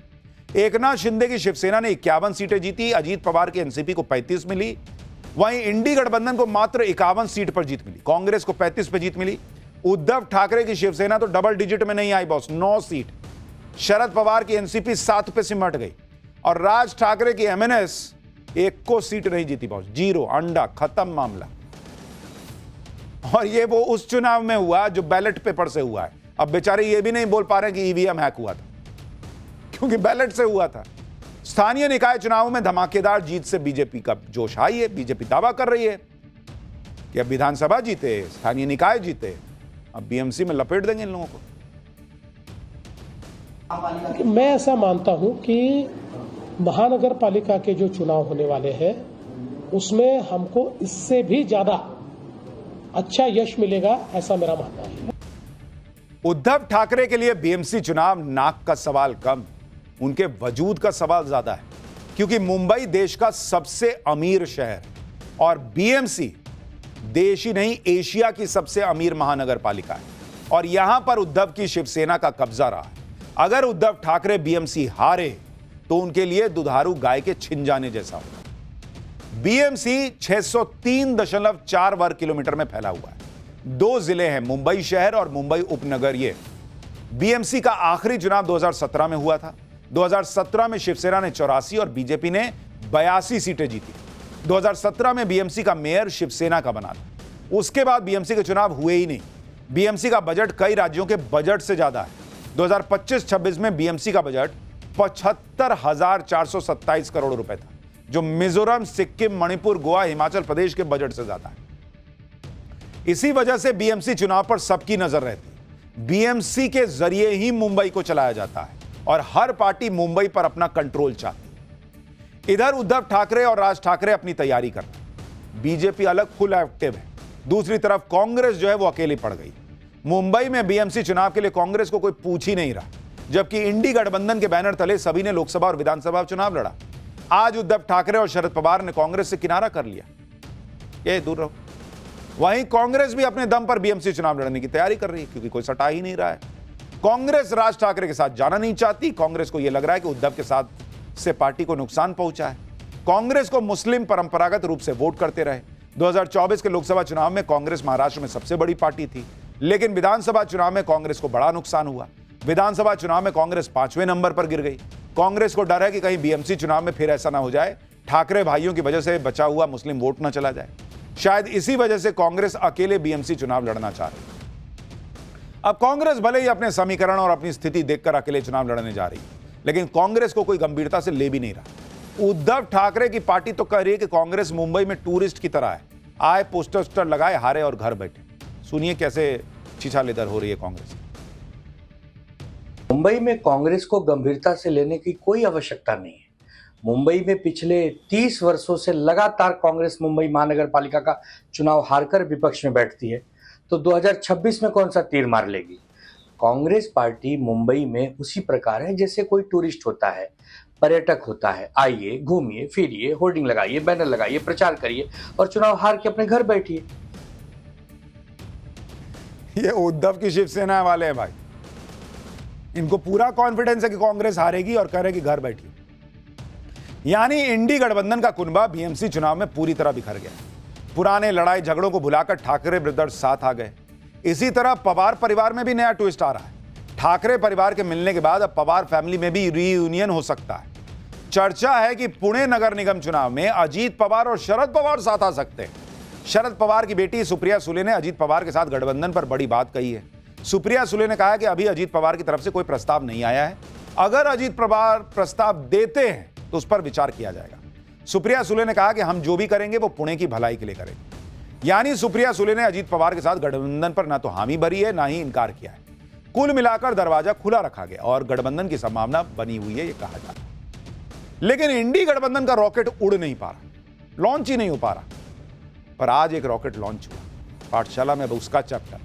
एकनाथ शिंदे की शिवसेना ने 51 सीटें जीती, अजीत पवार की एनसीपी को 35 मिली, वहीं इंडी गठबंधन को मात्र 51 सीट पर जीत मिली, कांग्रेस को 35 पर जीत मिली। उद्धव ठाकरे की शिवसेना तो डबल डिजिट में नहीं आई बॉस, 9 सीट। शरद पवार की एनसीपी 7 पे सिमट गई और राज ठाकरे की एमएनएस 1 को सीट नहीं जीती बॉस, 0, अंडा, खत्म मामला। और ये वो उस चुनाव में हुआ जो बैलेट पेपर से हुआ है। अब बेचारे ये भी नहीं बोल पा रहे कि ईवीएम हैक हुआ था, क्योंकि बैलेट से हुआ था। स्थानीय निकाय चुनावों में धमाकेदार जीत से बीजेपी का जोश हाई है। बीजेपी दावा कर रही है कि अब विधानसभा जीते, स्थानीय निकाय जीते, अब बीएमसी में लपेट देंगे इन लोगों को। मैं ऐसा मानता हूं कि महानगर पालिका के जो चुनाव होने वाले हैं उसमें हमको इससे भी ज्यादा अच्छा यश मिलेगा, ऐसा मेरा मानना है। उद्धव ठाकरे के लिए बीएमसी चुनाव नाक का सवाल कम, उनके वजूद का सवाल ज्यादा है, क्योंकि मुंबई देश का सबसे अमीर शहर और बीएमसी देश ही नहीं एशिया की सबसे अमीर महानगर पालिका है और यहां पर उद्धव की शिवसेना का कब्जा रहा है। अगर उद्धव ठाकरे बीएमसी हारे तो उनके लिए दुधारू गाय के छिन जाने जैसा होगा। बीएमसी 603.4 वर्ग किलोमीटर में फैला हुआ है। 2 जिले हैं, मुंबई शहर और मुंबई उपनगर। ये बीएमसी का आखिरी चुनाव 2017 में हुआ था। 2017 में शिवसेना ने 84 और बीजेपी ने 82 सीटें जीती। 2017 में बीएमसी का मेयर शिवसेना का बना था। उसके बाद बीएमसी के चुनाव हुए ही नहीं। बीएमसी का बजट कई राज्यों के बजट से ज्यादा है। 2025-26 में बीएमसी का बजट 75,427 करोड़ रुपए था, जो मिजोरम, सिक्किम, मणिपुर, गोवा, हिमाचल प्रदेश के बजट से ज्यादा है। इसी वजह से बीएमसी चुनाव पर सबकी नजर रहती है। बीएमसी के जरिए ही मुंबई को चलाया जाता है और हर पार्टी मुंबई पर अपना कंट्रोल चाहती है। इधर उद्धव ठाकरे और राज ठाकरे अपनी तैयारी कर रहे हैं। बीजेपी अलग फुल एक्टिव है। दूसरी तरफ कांग्रेस जो है वो अकेली पड़ गई। मुंबई में बीएमसी चुनाव के लिए कांग्रेस को कोई पूछ ही नहीं रहा, जबकि इंडी गठबंधन के बैनर तले सभी ने लोकसभा और विधानसभा चुनाव लड़ा। आज उद्धव ठाकरे और शरद पवार ने कांग्रेस से किनारा कर लिया, ये दूर रहो। वहीं कांग्रेस भी अपने दम पर बीएमसी चुनाव लड़ने की तैयारी कर रही है, क्योंकि कोई सटा ही नहीं रहा है। कांग्रेस राज ठाकरे के साथ जाना नहीं चाहती। कांग्रेस को यह लग रहा है कि उद्धव के साथ से पार्टी को नुकसान पहुंचा है। कांग्रेस को मुस्लिम परंपरागत रूप से वोट करते रहे। 2024 के लोकसभा चुनाव में कांग्रेस महाराष्ट्र में सबसे बड़ी पार्टी थी, लेकिन विधानसभा चुनाव में कांग्रेस को बड़ा नुकसान हुआ। विधानसभा चुनाव में कांग्रेस 5वें नंबर पर गिर गई। कांग्रेस को डर है कि कहीं बीएमसी चुनाव में फिर ऐसा ना हो जाए, ठाकरे भाइयों की वजह से बचा हुआ मुस्लिम वोट ना चला जाए। शायद इसी वजह से कांग्रेस अकेले बीएमसी चुनाव लड़ना चाह रही है। अब कांग्रेस भले ही अपने समीकरण और अपनी स्थिति देखकर अकेले चुनाव लड़ने जा रही है, लेकिन कांग्रेस को कोई गंभीरता से ले भी नहीं रहा। उद्धव ठाकरे की पार्टी तो कह रही है कि कांग्रेस मुंबई में टूरिस्ट की तरह है, आए पोस्टर लगाए, हारे और घर बैठे। सुनिए कैसे छिछालेदर हो रही है कांग्रेस। मुंबई में कांग्रेस को गंभीरता से लेने की कोई आवश्यकता नहीं है। मुंबई में पिछले 30 वर्षों से लगातार कांग्रेस मुंबई महानगर पालिका का चुनाव हारकर विपक्ष में बैठती है, तो 2026 में कौन सा तीर मार लेगी। कांग्रेस पार्टी मुंबई में उसी प्रकार है जैसे कोई टूरिस्ट होता है, पर्यटक होता है। आइए, घूमिए, फिरिए, होर्डिंग लगाइए, बैनर लगाइए, प्रचार करिए और चुनाव हार के अपने घर बैठिए। ये उद्धव की शिवसेना वाले हैं भाई, इनको पूरा कॉन्फिडेंस है कि कांग्रेस हारेगी और कह रहे कि घर बैठिए। यानी इंडी गठबंधन का कुनबा बीएमसी चुनाव में पूरी तरह बिखर गया। पुराने लड़ाई झगड़ों को भुलाकर ठाकरे ब्रदर्स साथ आ गए। इसी तरह पवार परिवार में भी नया ट्विस्ट आ रहा है। ठाकरे परिवार के मिलने के बाद अब पवार फैमिली में भी रीयूनियन हो सकता है। चर्चा है कि पुणे नगर निगम चुनाव में अजीत पवार और शरद पवार साथ आ सकते हैं। शरद पवार की बेटी सुप्रिया सुले ने अजीत पवार के साथ गठबंधन पर बड़ी बात कही है। सुप्रिया सुले ने कहा कि अभी अजीत पवार की तरफ से कोई प्रस्ताव नहीं आया है। अगर अजीत पवार प्रस्ताव देते हैं तो उस पर विचार किया जाएगा। सुप्रिया सुले ने कहा कि हम जो भी करेंगे वो पुणे की भलाई के लिए करेंगे। यानी सुप्रिया सुले ने अजीत पवार के साथ गठबंधन पर ना तो हामी भरी है, ना ही इनकार किया है। कुल मिलाकर दरवाजा खुला रखा गया और गठबंधन की संभावना बनी हुई है, ये कहा जा रहा है। लेकिन इंडी गठबंधन का रॉकेट उड़ नहीं पा रहा, लॉन्च ही नहीं हो पा रहा। पर आज एक रॉकेट लॉन्च हुआ पाठशाला में, अब उसका चैप्टर।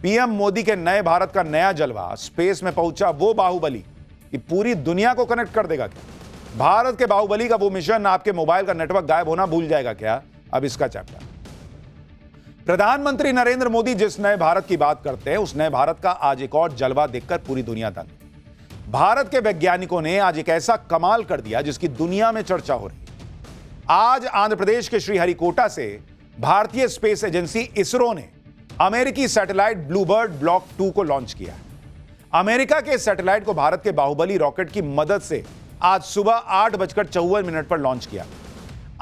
पीएम मोदी के नए भारत का नया जलवा, स्पेस में पहुंचा वो बाहुबली कि पूरी दुनिया को कनेक्ट कर देगा क्या? भारत के बाहुबली का वो मिशन आपके मोबाइल का नेटवर्क गायब होना भूल जाएगा क्या? अब इसका चैप्टर। प्रधानमंत्री नरेंद्र मोदी जिस नए भारत की बात करते हैं, उस नए भारत का आज एक और जलवा देखकर पूरी दुनिया दंग। भारत के वैज्ञानिकों ने आज एक ऐसा कमाल कर दिया जिसकी दुनिया में चर्चा हो रही है। आज आंध्र प्रदेश के श्रीहरिकोटा से भारतीय स्पेस एजेंसी इसरो ने अमेरिकी सैटेलाइट ब्लूबर्ड ब्लॉक 2 को लॉन्च किया है। अमेरिका के सैटेलाइट को भारत के बाहुबली रॉकेट की मदद से आज सुबह 8:54 पर लॉन्च किया।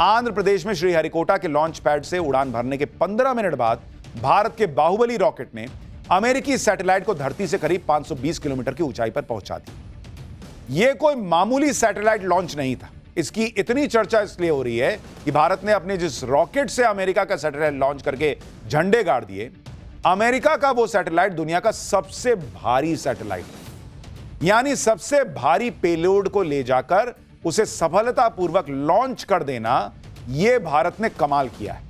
आंध्र प्रदेश में श्रीहरिकोटा के लॉन्च पैड से उड़ान भरने के 15 मिनट बाद भारत के बाहुबली रॉकेट ने अमेरिकी सैटेलाइट को धरती से करीब 520 किलोमीटर की ऊंचाई पर पहुंचा दी। यह कोई मामूली सैटेलाइट लॉन्च नहीं था। इसकी इतनी चर्चा इसलिए हो रही है कि भारत ने अपने जिस रॉकेट से अमेरिका का सैटेलाइट लॉन्च करके झंडे गाड़ दिए, अमेरिका का वो सैटेलाइट दुनिया का सबसे भारी सैटेलाइट है। यानी सबसे भारी पेलोड को ले जाकर उसे सफलतापूर्वक लॉन्च कर देना, यह भारत ने कमाल किया है।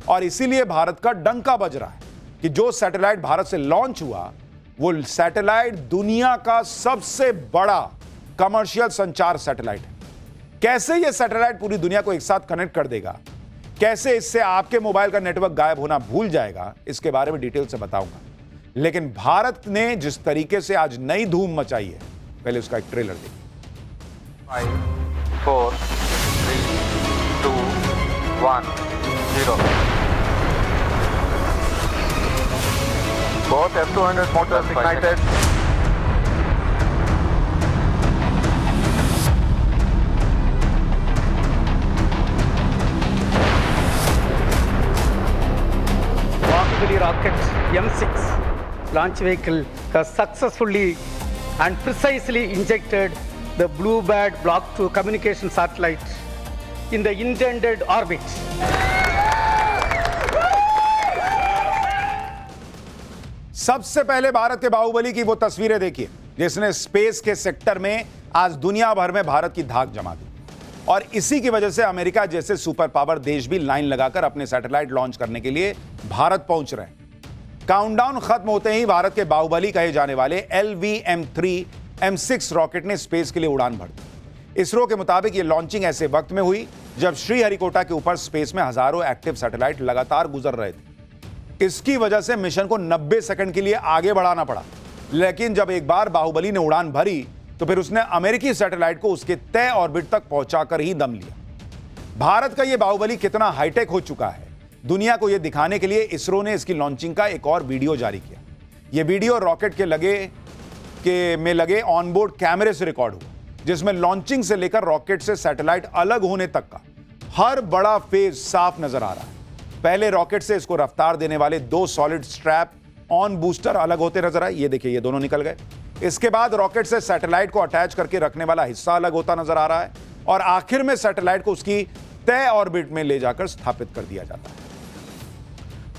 और इसीलिए भारत का डंका बज रहा है कि जो सैटेलाइट भारत से लॉन्च हुआ, वो सैटेलाइट दुनिया का सबसे बड़ा कमर्शियल संचार सैटेलाइट है। कैसे यह सैटेलाइट पूरी दुनिया को एक साथ कनेक्ट कर देगा, कैसे इससे आपके मोबाइल का नेटवर्क गायब होना भूल जाएगा, इसके बारे में डिटेल से बताऊंगा। लेकिन भारत ने जिस तरीके से आज नई धूम मचाई है, पहले उसका एक ट्रेलर देखिए। 5, 4, 3, 2, 1, 0. Both F200 motors ignited. Bahubali rocket M6 launch vehicle has successfully and precisely injected the Bluebird Block 2 communication satellite in the intended orbit. सबसे पहले भारत के बाहुबली की वो तस्वीरें देखिए जिसने स्पेस के सेक्टर में आज दुनिया भर में भारत की धाक जमा दी। और इसी की वजह से अमेरिका जैसे सुपर पावर देश भी लाइन लगाकर अपने सैटेलाइट लॉन्च करने के लिए भारत पहुंच रहे हैं। काउंटडाउन खत्म होते ही भारत के बाहुबली कहे जाने वाले LV-M3 M6 रॉकेट ने स्पेस के लिए उड़ान भर दी। इसरो के मुताबिक यह लॉन्चिंग ऐसे वक्त में हुई जब श्रीहरिकोटा के ऊपर स्पेस में हजारों एक्टिव सैटेलाइट लगातार गुजर रहे थे। इसकी वजह से मिशन को 90 सेकंड के लिए आगे बढ़ाना पड़ा। लेकिन जब एक बार बाहुबली ने उड़ान भरी तो फिर उसने अमेरिकी सैटेलाइट को उसके तय ऑर्बिट तक पहुंचाकर ही दम लिया। भारत का यह बाहुबली कितना हाईटेक हो चुका है, दुनिया को यह दिखाने के लिए इसरो ने इसकी लॉन्चिंग का एक और वीडियो जारी किया। यह वीडियो रॉकेट में लगे ऑनबोर्ड कैमरे से रिकॉर्ड हुआ, जिसमें लॉन्चिंग से लेकर रॉकेट से सैटेलाइट अलग होने तक का हर बड़ा फेज साफ नजर आ रहा है। पहले रॉकेट से इसको रफ्तार देने वाले 2 सॉलिड स्ट्रैप ऑन बूस्टर अलग होते नजर आए। ये देखिए, ये दोनों निकल गए। इसके बाद रॉकेट से सैटेलाइट को अटैच करके रखने वाला हिस्सा अलग होता नजर आ रहा है और आखिर में सैटेलाइट को उसकी तय ऑर्बिट में ले जाकर स्थापित कर दिया जाता है।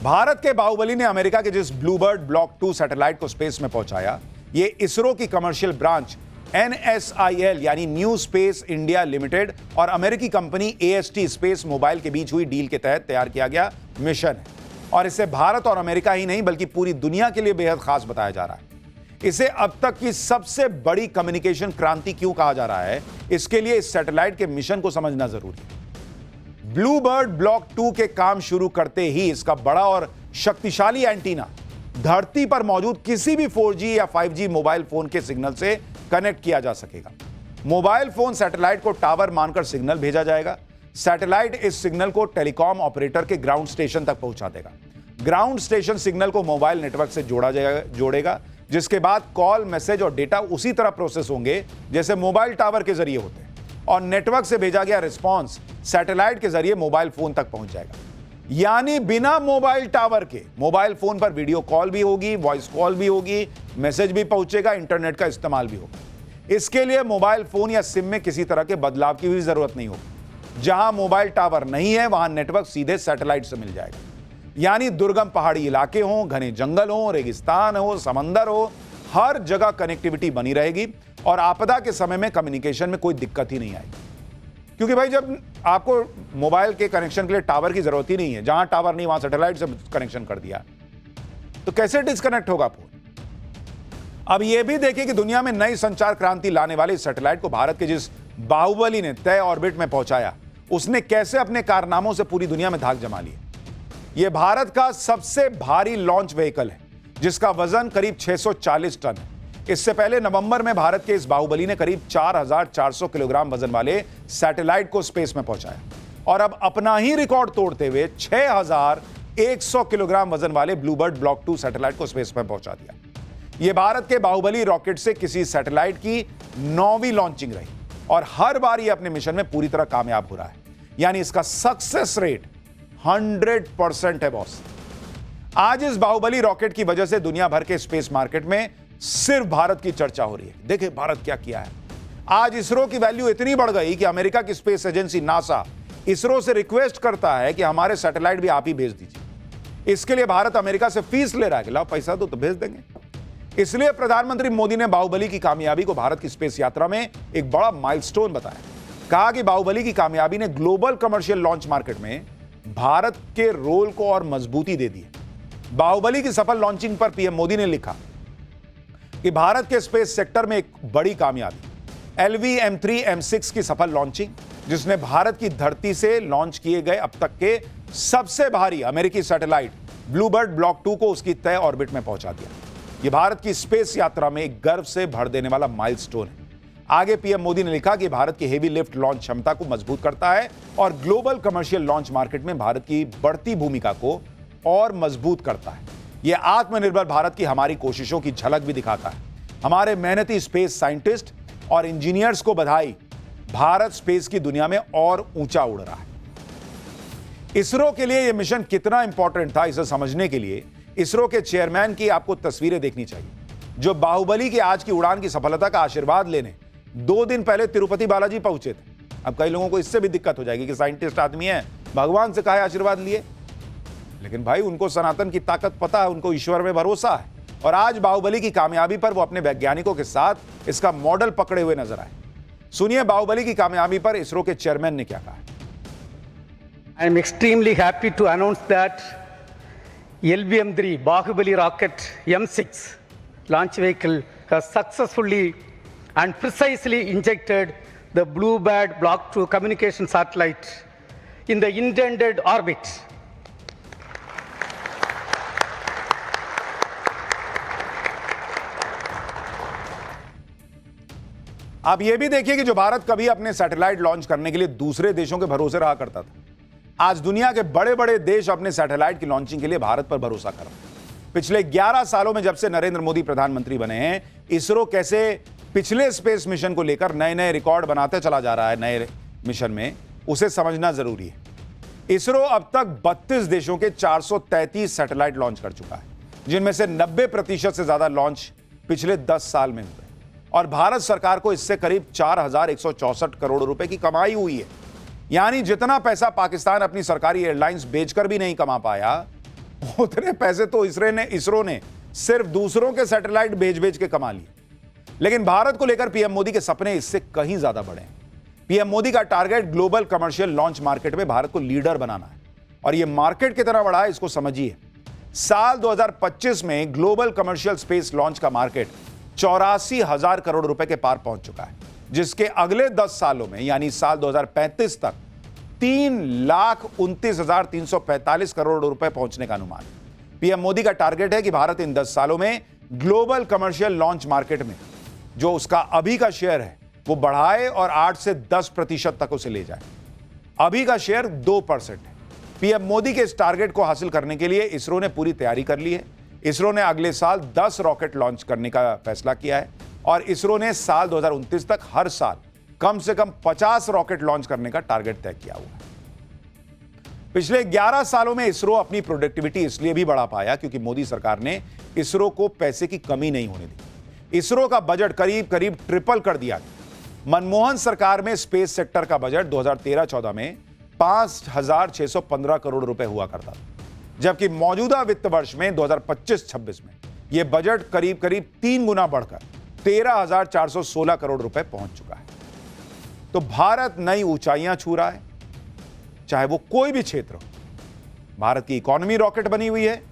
भारत के बाहुबली ने अमेरिका के जिस ब्लूबर्ड ब्लॉक 2 सैटेलाइट को स्पेस में पहुंचाया, यह इसरो की कमर्शियल ब्रांच NSIL यानी न्यू स्पेस इंडिया लिमिटेड और अमेरिकी कंपनी AST स्पेस मोबाइल के बीच हुई डील के तहत तैयार किया गया मिशन है। और इसे भारत और अमेरिका ही नहीं बल्कि पूरी दुनिया के लिए बेहद खास बताया जा रहा है। इसे अब तक की सबसे बड़ी कम्युनिकेशन क्रांति क्यों कहा जा रहा है, इसके लिए इस सैटेलाइट के मिशन को समझना जरूरी है। ब्लूबर्ड ब्लॉक 2 के काम शुरू करते ही इसका बड़ा और शक्तिशाली एंटीना धरती पर मौजूद किसी भी 4G या 5G मोबाइल फोन के सिग्नल से कनेक्ट किया जा सकेगा। मोबाइल फोन सैटेलाइट को टावर मानकर सिग्नल भेजा जाएगा। सैटेलाइट इस सिग्नल को टेलीकॉम ऑपरेटर के ग्राउंड स्टेशन तक पहुंचा देगा। ग्राउंड स्टेशन सिग्नल को मोबाइल नेटवर्क से जोड़ेगा, जिसके बाद कॉल, मैसेज और डेटा उसी तरह प्रोसेस होंगे जैसे मोबाइल टावर के जरिए होते हैं और नेटवर्क से भेजा गया रिस्पॉन्स सैटेलाइट के जरिए मोबाइल फोन तक पहुंच जाएगा। यानी बिना मोबाइल टावर के मोबाइल फोन पर वीडियो कॉल भी होगी, वॉइस कॉल भी होगी, मैसेज भी पहुंचेगा, इंटरनेट का इस्तेमाल भी होगा। इसके लिए मोबाइल फोन या सिम में किसी तरह के बदलाव की भी जरूरत नहीं होगी। जहां मोबाइल टावर नहीं है वहां नेटवर्क सीधे सैटेलाइट से मिल जाएगा। यानी दुर्गम पहाड़ी इलाके हों, घने जंगल हों, रेगिस्तान हो, समंदर हो, हर जगह कनेक्टिविटी बनी रहेगी और आपदा के समय में कम्युनिकेशन में कोई दिक्कत ही नहीं आएगी। क्योंकि भाई जब आपको मोबाइल के कनेक्शन के लिए टावर की जरूरत ही नहीं है, जहां टावर नहीं वहां सैटेलाइट से कनेक्शन कर दिया, तो कैसे डिस्कनेक्ट होगा फोन? अब यह भी देखिए कि दुनिया में नई संचार क्रांति लाने वाले सैटेलाइट को भारत के जिस बाहुबली ने तय ऑर्बिट में पहुंचाया, उसने कैसे अपने कारनामों से पूरी दुनिया में धाक जमा ली। यह भारत का सबसे भारी लॉन्च व्हीकल है जिसका वजन करीब 640 टन है। इससे पहले नवंबर में भारत के इस बाहुबली ने करीब 4400 किलोग्राम वजन वाले सैटेलाइट को स्पेस में पहुंचाया और अब अपना ही रिकॉर्ड तोड़ते हुए 6100 किलोग्राम वजन वाले ब्लूबर्ड ब्लॉक 2 सैटेलाइट को स्पेस में पहुंचा दिया। यह भारत के बाहुबली रॉकेट से किसी सैटेलाइट की 9वीं लॉन्चिंग रही और हर बार यह अपने मिशन में पूरी तरह कामयाब हो रहा है। यानी इसका सक्सेस रेट 100% है बॉस। आज इस बाहुबली रॉकेट की वजह से दुनिया भर के स्पेस मार्केट में सिर्फ भारत की चर्चा हो रही है। देखिए भारत क्या किया है। आज इसरो की वैल्यू इतनी बढ़ गई कि अमेरिका की स्पेस एजेंसी नासा इसरो से रिक्वेस्ट करता है कि हमारे सैटेलाइट भी आप ही भेज दीजिए। इसके लिए भारत अमेरिका से फीस ले रहा है कि लाओ पैसा तो भेज देंगे। इसलिए प्रधानमंत्री मोदी ने बाहुबली की कामयाबी को भारत की स्पेस यात्रा में एक बड़ा माइलस्टोन बताया। कहा कि बाहुबली की कामयाबी ने ग्लोबल कमर्शियल लॉन्च मार्केट में भारत के रोल को और मजबूती दे दी है। बाहुबली की सफल लॉन्चिंग पर पीएम मोदी ने लिखा कि भारत के स्पेस सेक्टर में एक बड़ी कामयाबी LV-M3 M6 की सफल लॉन्चिंग, जिसने भारत की धरती से लॉन्च किए गए अब तक के सबसे भारी अमेरिकी सैटेलाइट ब्लूबर्ड ब्लॉक 2 को उसकी तय ऑर्बिट में पहुंचा दिया। यह भारत की स्पेस यात्रा में एक गर्व से भर देने वाला माइलस्टोन है। आगे पीएम मोदी ने लिखा कि भारत की हेवी लिफ्ट लॉन्च क्षमता को मजबूत करता है और ग्लोबल कमर्शियल लॉन्च मार्केट में भारत की बढ़ती भूमिका को और मजबूत करता है। यह आत्मनिर्भर भारत की हमारी कोशिशों की झलक भी दिखाता है। हमारे मेहनती स्पेस साइंटिस्ट और इंजीनियर्स को बधाई। भारत स्पेस की दुनिया में और ऊंचा उड़ रहा है। इसरो के लिए यह मिशन कितना इंपॉर्टेंट था, इसे समझने के लिए इसरो के चेयरमैन की आपको तस्वीरें देखनी चाहिए, जो बाहुबली की आज की उड़ान की सफलता का आशीर्वाद लेने 2 दिन पहले तिरुपति बालाजी पहुंचे थे। अब कई लोगों को इससे भी दिक्कत हो जाएगी कि साइंटिस्ट आदमी है, भगवान से काहे आशीर्वाद लिए। लेकिन भाई उनको सनातन की ताकत पता है, उनको ईश्वर में भरोसा है और आज बाहुबली की कामयाबी पर वो अपने वैज्ञानिकों के साथ इसका मॉडल पकड़े हुए नजर आए। सुनिए बाहुबली की कामयाबी पर इसरो के चेयरमैन ने क्या कहा। I am extremely happy to announce that LV-M3 Bahubali rocket M6 launch vehicle has successfully and precisely injected the Bluebird Block 2 communication satellite in the intended orbit. आप यह भी देखिए कि जो भारत कभी अपने सैटेलाइट लॉन्च करने के लिए दूसरे देशों के भरोसे रहा करता था, आज दुनिया के बड़े बड़े देश अपने सैटेलाइट की लॉन्चिंग के लिए भारत पर भरोसा कर रहे हैं। पिछले 11 सालों में जब से नरेंद्र मोदी प्रधानमंत्री बने हैं, इसरो कैसे पिछले स्पेस मिशन को लेकर नए नए रिकॉर्ड बनाते चला जा रहा है नए मिशन में, उसे समझना जरूरी है। इसरो अब तक 32 देशों के 433 सैटेलाइट लॉन्च कर चुका है, जिनमें से 90% से ज्यादा लॉन्च पिछले 10 साल में हुए और भारत सरकार को इससे करीब 4164 करोड़ रुपए की कमाई हुई है। यानी जितना पैसा पाकिस्तान अपनी सरकारी एयरलाइंस बेचकर भी नहीं कमा पाया, उतने पैसे तो इसरो ने सिर्फ दूसरों के सैटेलाइट भेज के कमा लिए। लेकिन भारत को लेकर पीएम मोदी के सपने इससे कहीं ज्यादा बड़े हैं। पीएम मोदी का target global commercial launch market में भारत को लीडर बनाना है और यह मार्केट कितना बड़ा है इसको समझिए। साल 2025 में ग्लोबल कमर्शियल स्पेस लॉन्च का मार्केट 84,000 करोड़ रुपए के पार पहुंच चुका है, जिसके अगले 10 सालों में यानी साल 2035 तक 3,29,345 करोड़ रुपए पहुंचने का अनुमान है। पीएम मोदी का टारगेट है कि भारत इन 10 सालों में ग्लोबल कमर्शियल लॉन्च मार्केट में जो उसका अभी का शेयर है वो बढ़ाए और 8 से 10% तक उसे ले जाए। अभी का शेयर 2% है। पीएम मोदी के इस टारगेट को हासिल करने के लिए इसरो ने पूरी तैयारी कर ली है। इसरो ने अगले साल 10 रॉकेट लॉन्च करने का फैसला किया है और इसरो ने साल 2029 तक हर साल कम से कम 50 रॉकेट लॉन्च करने का टारगेट तय किया हुआ है। पिछले 11 सालों में इसरो अपनी प्रोडक्टिविटी इसलिए भी बढ़ा पाया क्योंकि मोदी सरकार ने इसरो को पैसे की कमी नहीं होने दी। इसरो का बजट करीब ट्रिपल कर दिया गया। मनमोहन सरकार में स्पेस सेक्टर का बजट 2013-14 में 5,615 करोड़ रुपए हुआ करता था। जबकि मौजूदा वित्त वर्ष में 2025-26 में यह बजट करीब करीब 3 गुना बढ़कर 13,416 करोड़ रुपए पहुंच चुका है। तो भारत नई ऊंचाइयां छू रहा है, चाहे वो कोई भी क्षेत्र हो। भारत की इकोनॉमी रॉकेट बनी हुई है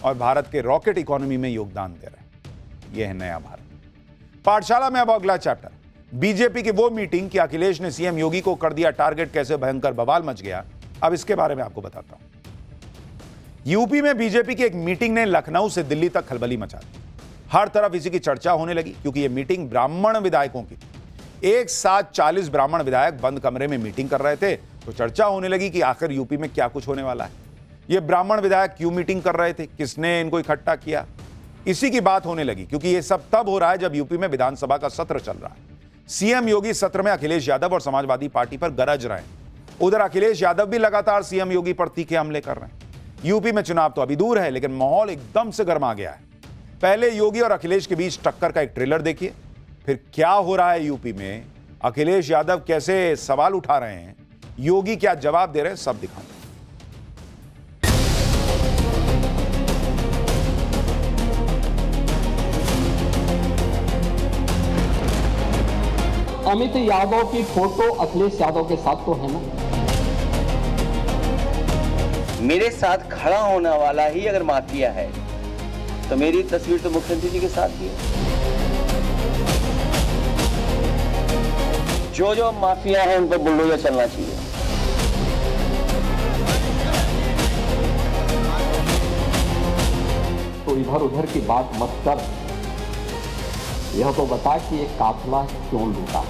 और भारत के रॉकेट इकोनॉमी में योगदान दे रहे हैं। यह है नया भारत। पाठशाला में अब अगला चैप्टर, बीजेपी की वो मीटिंग कि अखिलेश ने सीएम योगी को कर दिया टारगेट, कैसे भयंकर बवाल मच गया, अब इसके बारे में आपको बताता हूं। यूपी में बीजेपी की एक मीटिंग ने लखनऊ से दिल्ली तक खलबली मचा दी। हर तरफ इसी की चर्चा होने लगी क्योंकि यह मीटिंग ब्राह्मण विधायकों की थी। एक साथ 40 ब्राह्मण विधायक बंद कमरे में मीटिंग कर रहे थे, तो चर्चा होने लगी कि आखिर यूपी में क्या कुछ होने वाला है। ये ब्राह्मण विधायक क्यों मीटिंग कर रहे थे, किसने इनको इकट्ठा किया, इसी की बात होने लगी क्योंकि यह सब तब हो रहा है जब यूपी में विधानसभा का सत्र चल रहा है। सीएम योगी सत्र में अखिलेश यादव और समाजवादी पार्टी पर गरज रहे हैं। उधर अखिलेश यादव भी लगातार सीएम योगी पर तीखे हमले कर रहे हैं। यूपी में चुनाव तो अभी दूर है, लेकिन माहौल एकदम से गर्मा गया है। पहले योगी और अखिलेश के बीच टक्कर का एक ट्रेलर देखिए, फिर क्या हो रहा है यूपी में, अखिलेश यादव कैसे सवाल उठा रहे हैं, योगी क्या जवाब दे रहे हैं, सब दिखाऊंगा। अमित यादव की फोटो अखिलेश यादव के साथ तो है ना? मेरे साथ खड़ा होने वाला ही अगर माफिया है तो मेरी तस्वीर तो मुख्यमंत्री जी के साथ ही है। जो जो माफिया है उन पर बुलडोजर चलना चाहिए। तो इधर उधर की बात मत कर, यह तो बता कि एक काफिला क्यों लूटा।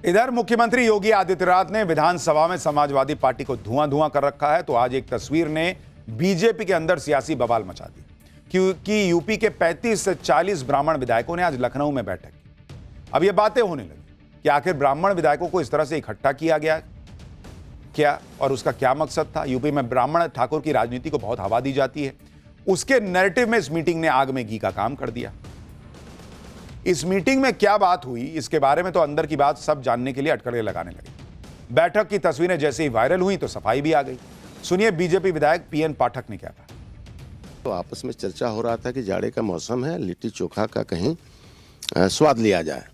इधर मुख्यमंत्री योगी आदित्यनाथ ने विधानसभा में समाजवादी पार्टी को धुआं धुआं कर रखा है, तो आज एक तस्वीर ने बीजेपी के अंदर सियासी बवाल मचा दी क्योंकि यूपी के 35 से 40 ब्राह्मण विधायकों ने आज लखनऊ में बैठक की। अब ये बातें होने लगी कि आखिर ब्राह्मण विधायकों को इस तरह से इकट्ठा किया गया क्या और उसका क्या मकसद था। यूपी में ब्राह्मण ठाकुर की राजनीति को बहुत हवा दी जाती है, उसके नैरेटिव में इस मीटिंग ने आग में घी का काम कर दिया। इस मीटिंग में क्या बात हुई, इसके बारे में तो अंदर की बात सब जानने के लिए अटकलें लगाने लगे। बैठक की तस्वीरें जैसे ही वायरल हुई तो सफाई भी आ गई। सुनिए बीजेपी विधायक पीएन पाठक ने क्या कहा। तो आपस में चर्चा हो रहा था कि जाड़े का मौसम है, लिट्टी चोखा का कहीं स्वाद लिया जाए।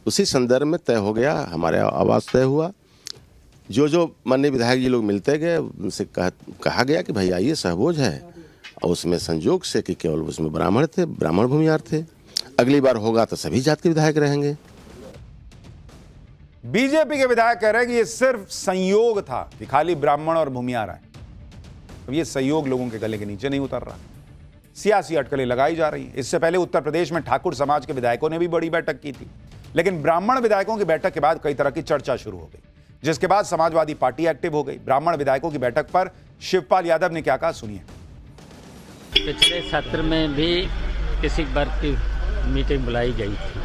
उसी संदर्भ में तय हो गया, हमारे आवाज तय हुआ। जो जो माननीय विधायक जी लोग मिलते गए उनसे कहा गया कि भाई आइए सहभोज है, और उसमें संजोग से कि केवल उसमें ब्राह्मण थे, ब्राह्मण भूमिहार थे। अगली बार होगा तो सभी जात के विधायक रहेंगे। बीजेपी के विधायक कह रहे हैं कि ये सिर्फ संयोग था कि खाली ब्राह्मण और भूमिहार आए। अब ये संयोग लोगों के गले के नीचे नहीं उतर रहा, सियासी अटकलें लगाई जा रही हैं। इससे पहले उत्तर प्रदेश में ठाकुर समाज के विधायकों ने भी बड़ी बैठक की थी, लेकिन ब्राह्मण विधायकों की बैठक के बाद कई तरह की चर्चा शुरू हो गई, जिसके बाद समाजवादी पार्टी एक्टिव हो गई। ब्राह्मण विधायकों की बैठक पर शिवपाल यादव ने क्या कहा, सुनिए। पिछले सत्र में भी किसी वर्ग की मीटिंग बुलाई गई थी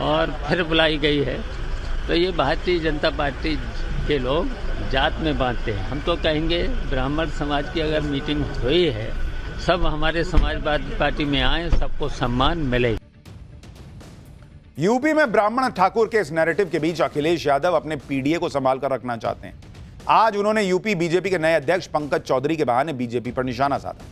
और फिर बुलाई गई है, तो ये भारतीय जनता पार्टी के लोग जात में बांटते हैं। हम तो कहेंगे ब्राह्मण समाज की अगर मीटिंग हुई है, सब हमारे समाजवादी पार्टी में आए, सबको सम्मान मिले। यूपी में ब्राह्मण ठाकुर के इस नैरेटिव के बीच अखिलेश यादव अपने पीडीए को संभाल कर रखना चाहते हैं। आज उन्होंने यूपी बीजेपी के नए अध्यक्ष पंकज चौधरी के बहाने बीजेपी पर निशाना साधा।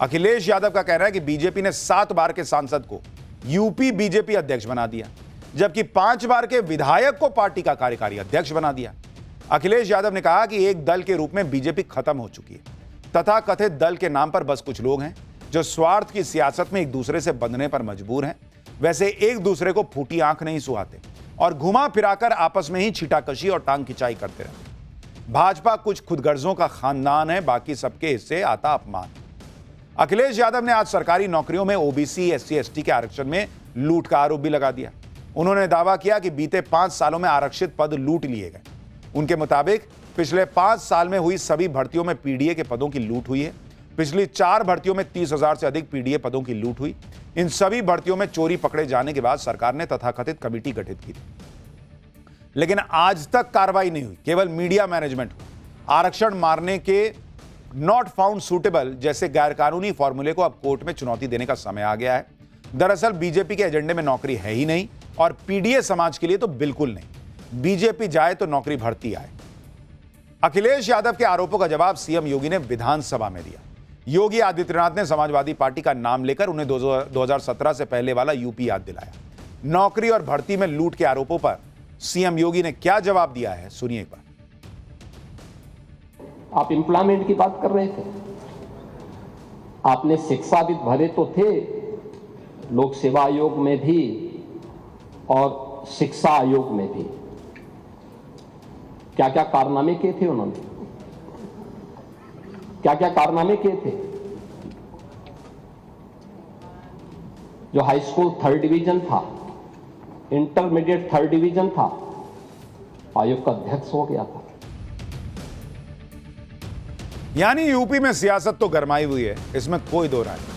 अखिलेश यादव का कहना है कि बीजेपी ने 7 बार के सांसद को यूपी बीजेपी अध्यक्ष बना दिया, जबकि 5 बार के विधायक को पार्टी का कार्यकारी अध्यक्ष बना दिया। अखिलेश यादव ने कहा कि एक दल के रूप में बीजेपी खत्म हो चुकी है। तथा कथित दल के नाम पर बस कुछ लोग हैं जो स्वार्थ की सियासत में एक दूसरे से बंधने पर मजबूर हैं। वैसे एक दूसरे को फूटी आंख नहीं सुहाते और घुमा फिराकर आपस में ही छीटाकशी और टांग खिंचाई करते रहते। भाजपा कुछ खुदगर्जों का खानदान है, बाकी सबके हिस्से आता अपमान। अखिलेश यादव ने आज सरकारी नौकरियों में ओबीसी एससी एसटी के आरक्षण में लूट का आरोप भी लगा दिया। उन्होंने दावा किया कि बीते 5 सालों में आरक्षित पद लूट लिए गए। उनके मुताबिक पिछले 5 साल में हुई सभी भर्तियों में पीडीए के पदों की लूट हुई है। पिछली 4 भर्तियों में 30,000 से अधिक पीडीए पदों की लूट हुई। इन सभी भर्तियों में चोरी पकड़े जाने के बाद सरकार ने तथाकथित कमेटी गठित की, लेकिन आज तक कार्रवाई नहीं हुई, केवल मीडिया मैनेजमेंट हुआ। आरक्षण मारने के नॉट फाउंड सूटेबल जैसे गैरकानूनी फॉर्मूले को अब कोर्ट में चुनौती देने का समय आ गया है। दरअसल बीजेपी के एजेंडे में नौकरी है ही नहीं और पीडीए समाज के लिए तो बिल्कुल नहीं। बीजेपी जाए तो नौकरी भर्ती आए। अखिलेश यादव के आरोपों का जवाब सीएम योगी ने विधानसभा में दिया। योगी आदित्यनाथ ने समाजवादी पार्टी का नाम लेकर उन्हें 2017 से पहले वाला यूपी याद दिलाया। नौकरी और भर्ती में लूट के आरोपों पर सीएम योगी ने क्या जवाब दिया है, सुनिए एक बार। आप एम्प्लॉयमेंट की बात कर रहे थे, आपने शिक्षाविद भरे तो थे लोक सेवा आयोग में भी और शिक्षा आयोग में भी। क्या क्या कारनामे किए थे उन्होंने, क्या क्या कारनामे किए थे? जो हाई स्कूल 3rd डिवीजन था, इंटरमीडिएट 3rd डिवीजन था, आयोग का अध्यक्ष हो गया था। यानी यूपी में सियासत तो गरमाई हुई है, इसमें कोई दो राय नहीं।